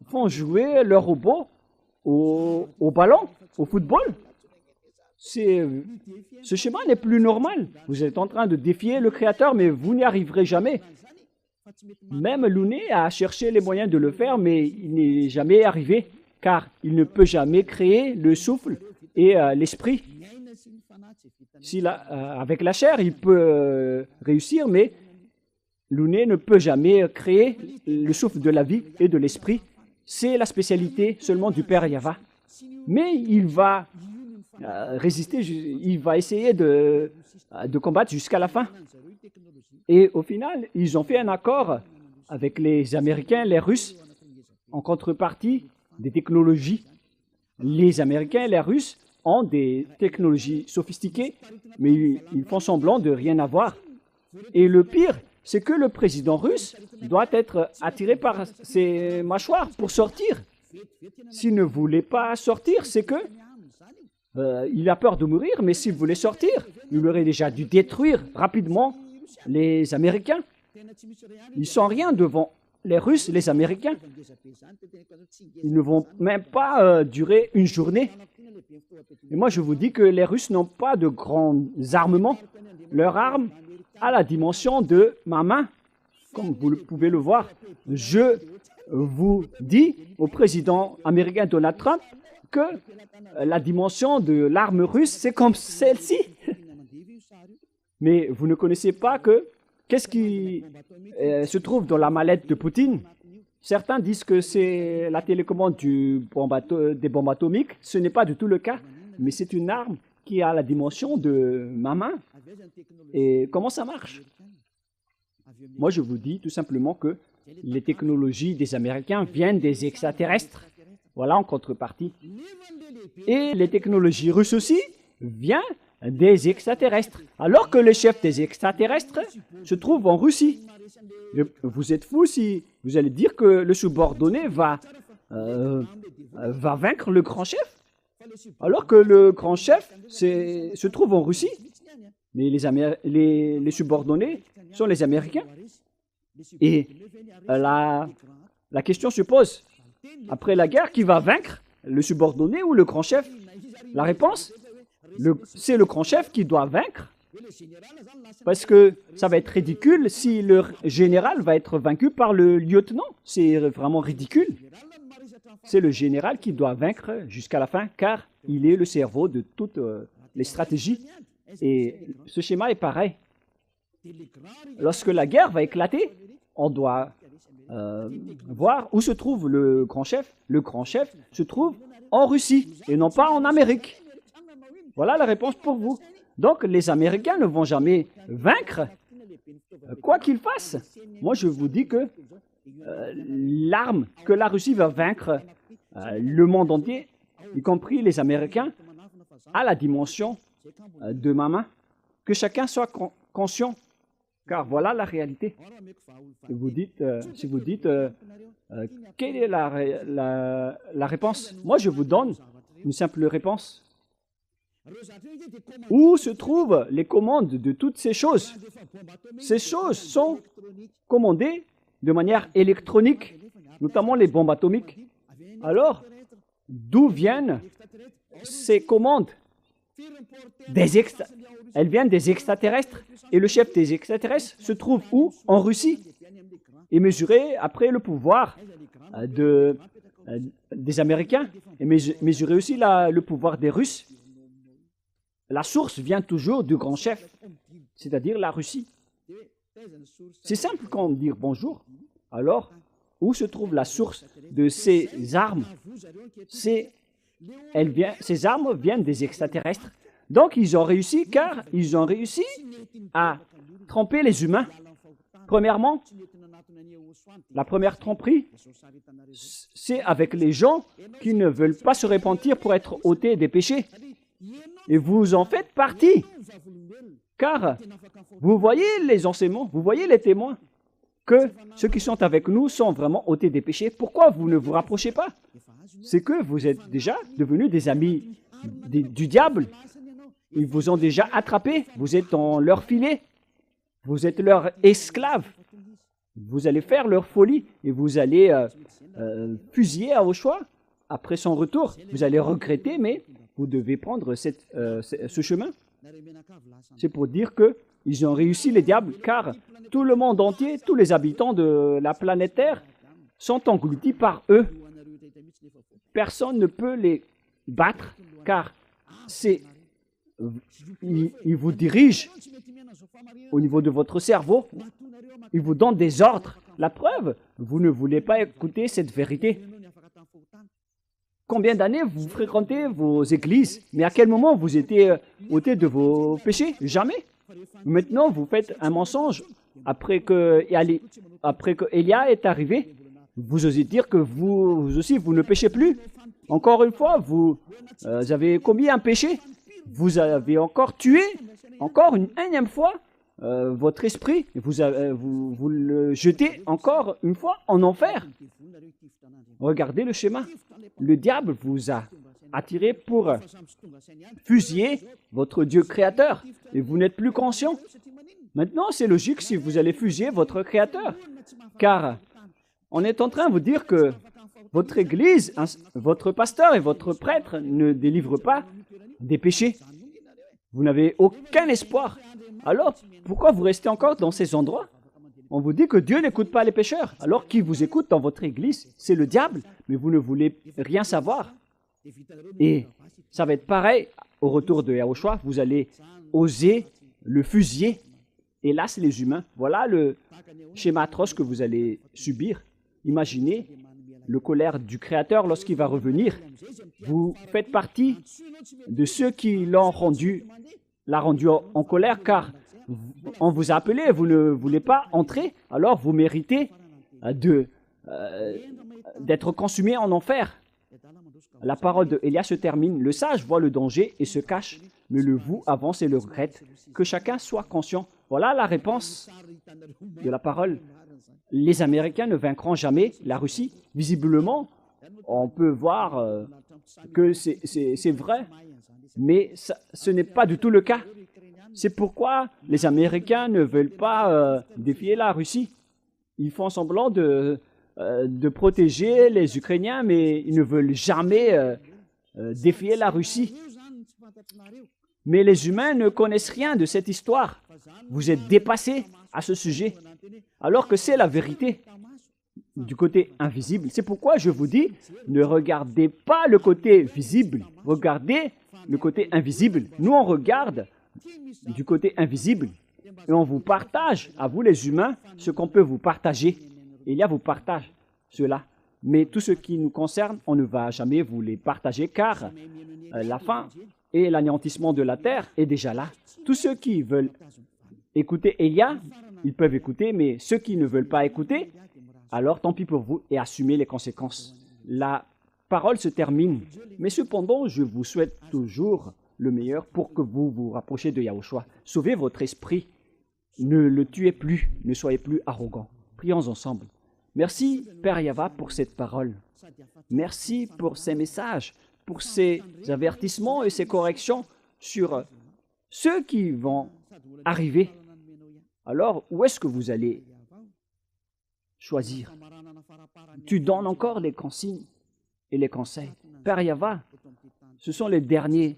font jouer leurs robots au ballon, au football. Ce schéma n'est plus normal. Vous êtes en train de défier le Créateur, mais vous n'y arriverez jamais. Même Lounet a cherché les moyens de le faire, mais il n'est jamais arrivé, car il ne peut jamais créer le souffle et l'esprit. Avec la chair, il peut réussir, mais Lounet ne peut jamais créer le souffle de la vie et de l'esprit. C'est la spécialité seulement du Père Yahvé. Mais il va résister, il va essayer de combattre jusqu'à la fin. Et au final, ils ont fait un accord avec les Américains, les Russes, en contrepartie des technologies. Les Américains et les Russes ont des technologies sophistiquées, mais ils font semblant de rien avoir. Et le pire, c'est que le président russe doit être attiré par ses mâchoires pour sortir. S'il ne voulait pas sortir, c'est que il a peur de mourir, mais s'il voulait sortir, il aurait déjà dû détruire rapidement les Américains. Ils ne sont rien devant les Russes, les Américains. Ils ne vont même pas durer une journée. Et moi, je vous dis que les Russes n'ont pas de grands armements. Leur arme a la dimension de ma main, comme vous pouvez le voir. Je vous dis au président américain Donald Trump que la dimension de l'arme russe, c'est comme celle-ci. Mais vous ne connaissez pas qu'est-ce qui se trouve dans la mallette de Poutine. Certains disent que c'est la télécommande des bombes atomiques. Ce n'est pas du tout le cas, mais c'est une arme qui a la dimension de ma main. Et comment ça marche? Moi, je vous dis tout simplement que les technologies des Américains viennent des extraterrestres. Voilà, en contrepartie. Et les technologies russes aussi viennent des extraterrestres. Alors que le chef des extraterrestres se trouve en Russie. Vous êtes fous si vous allez dire que le subordonné va vaincre le grand chef, alors que le grand chef se trouve en Russie. Mais les subordonnés sont les Américains. Et la question se pose, après la guerre, qui va vaincre, le subordonné ou le grand chef? La réponse, c'est le grand chef qui doit vaincre. Parce que ça va être ridicule si le général va être vaincu par le lieutenant. C'est vraiment ridicule. C'est le général qui doit vaincre jusqu'à la fin, car il est le cerveau de toutes les stratégies. Et ce schéma est pareil. Lorsque la guerre va éclater, on doit voir où se trouve le grand chef. Le grand chef se trouve en Russie et non pas en Amérique. Voilà la réponse pour vous. Donc, les Américains ne vont jamais vaincre, quoi qu'ils fassent. Moi, je vous dis que l'arme que la Russie va vaincre le monde entier, y compris les Américains, a la dimension de ma main. Que chacun soit conscient, car voilà la réalité. Si vous dites, quelle est la réponse? Moi, je vous donne une simple réponse. Où se trouvent les commandes de toutes ces choses? Ces choses sont commandées de manière électronique, notamment les bombes atomiques. Alors, d'où viennent ces commandes? Elles viennent des extraterrestres. Et le chef des extraterrestres se trouve où? En Russie. Et mesurer après le pouvoir des Américains. Et mesurer aussi le pouvoir des Russes. La source vient toujours du grand chef, c'est-à-dire la Russie. C'est simple comme dire bonjour. Alors, où se trouve la source de ces armes? Ces armes viennent des extraterrestres. Donc, ils ont réussi, car ils ont réussi à tromper les humains. Premièrement, la première tromperie, c'est avec les gens qui ne veulent pas se repentir pour être ôtés des péchés. Et vous en faites partie, car vous voyez les enseignements, vous voyez les témoins, que ceux qui sont avec nous sont vraiment ôtés des péchés. Pourquoi vous ne vous rapprochez pas? C'est que vous êtes déjà devenus des amis du diable. Ils vous ont déjà attrapés, vous êtes dans leur filet, vous êtes leurs esclaves. Vous allez faire leur folie et vous allez fusiller à vos choix. Après son retour, vous allez regretter, mais vous devez prendre ce chemin. C'est pour dire qu'ils ont réussi les diables, car tout le monde entier, tous les habitants de la planète Terre sont engloutis par eux. Personne ne peut les battre, car ils vous dirigent au niveau de votre cerveau. Ils vous donnent des ordres. La preuve, vous ne voulez pas écouter cette vérité. Combien d'années vous fréquentez vos églises? Mais à quel moment vous étiez ôté de vos péchés? Jamais. Maintenant, vous faites un mensonge. Après que Élia est arrivé, vous osez dire que vous aussi, vous ne péchez plus. Encore une fois, vous avez commis un péché. Vous avez encore tué, encore une énième fois, votre esprit. Vous le jetez encore une fois en enfer. Regardez le schéma. Le diable vous a attiré pour fusiller votre Dieu créateur et vous n'êtes plus conscient. Maintenant, c'est logique si vous allez fusiller votre créateur, car on est en train de vous dire que votre église, votre pasteur et votre prêtre ne délivrent pas des péchés. Vous n'avez aucun espoir. Alors, pourquoi vous restez encore dans ces endroits? On vous dit que Dieu n'écoute pas les pécheurs. Alors, qui vous écoute dans votre église? C'est le diable, mais vous ne voulez rien savoir. Et ça va être pareil au retour de Yahushua. Vous allez oser le fusiller. Et là, c'est les humains. Voilà le schéma atroce que vous allez subir. Imaginez le colère du Créateur lorsqu'il va revenir. Vous faites partie de ceux qui l'a rendu en colère, car On vous a appelé, vous ne voulez pas entrer, alors vous méritez d'être consumé en enfer. La parole de Élia se termine. Le sage voit le danger et se cache, mais le vous avance et le regrette. Que chacun soit conscient. Voilà la réponse de la parole. Les Américains ne vaincront jamais la Russie. Visiblement, on peut voir que c'est vrai, mais ce n'est pas du tout le cas. C'est pourquoi les Américains ne veulent pas défier la Russie. Ils font semblant de protéger les Ukrainiens, mais ils ne veulent jamais défier la Russie. Mais les humains ne connaissent rien de cette histoire. Vous êtes dépassés à ce sujet, alors que c'est la vérité du côté invisible. C'est pourquoi je vous dis, ne regardez pas le côté visible, regardez le côté invisible. Nous, on regarde du côté invisible et on vous partage, à vous les humains, ce qu'on peut vous partager. Élia vous partage cela. Mais tout ce qui nous concerne, on ne va jamais vous les partager car la fin et l'anéantissement de la terre est déjà là. Tous ceux qui veulent écouter Élia, ils peuvent écouter, mais ceux qui ne veulent pas écouter, alors tant pis pour vous et assumez les conséquences. La parole se termine, mais cependant, je vous souhaite toujours le meilleur pour que vous vous rapprochiez de Yahushua. Sauvez votre esprit, ne le tuez plus, ne soyez plus arrogant. Prions ensemble. Merci, Père Yahva, pour cette parole. Merci pour ces messages, pour ces avertissements et ces corrections sur ceux qui vont arriver. Alors, où est-ce que vous allez choisir? Tu donnes encore les consignes et les conseils. Père Yahva, ce sont la dernière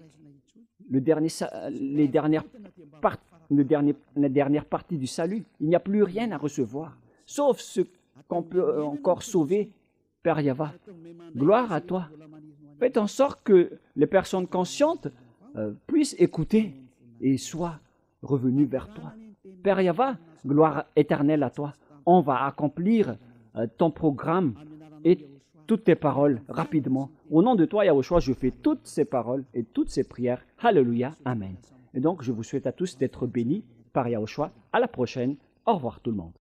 partie du salut. Il n'y a plus rien à recevoir, sauf ce qu'on peut encore sauver, Père Yahva. Gloire à toi. Faites en sorte que les personnes conscientes puissent écouter et soient revenues vers toi. Père Yahva, gloire éternelle à toi. On va accomplir ton programme et toutes tes paroles rapidement. Au nom de toi, Yahushua, je fais toutes ces paroles et toutes ces prières. Alléluia. Amen. Et donc, je vous souhaite à tous d'être bénis par Yahushua. À la prochaine. Au revoir tout le monde.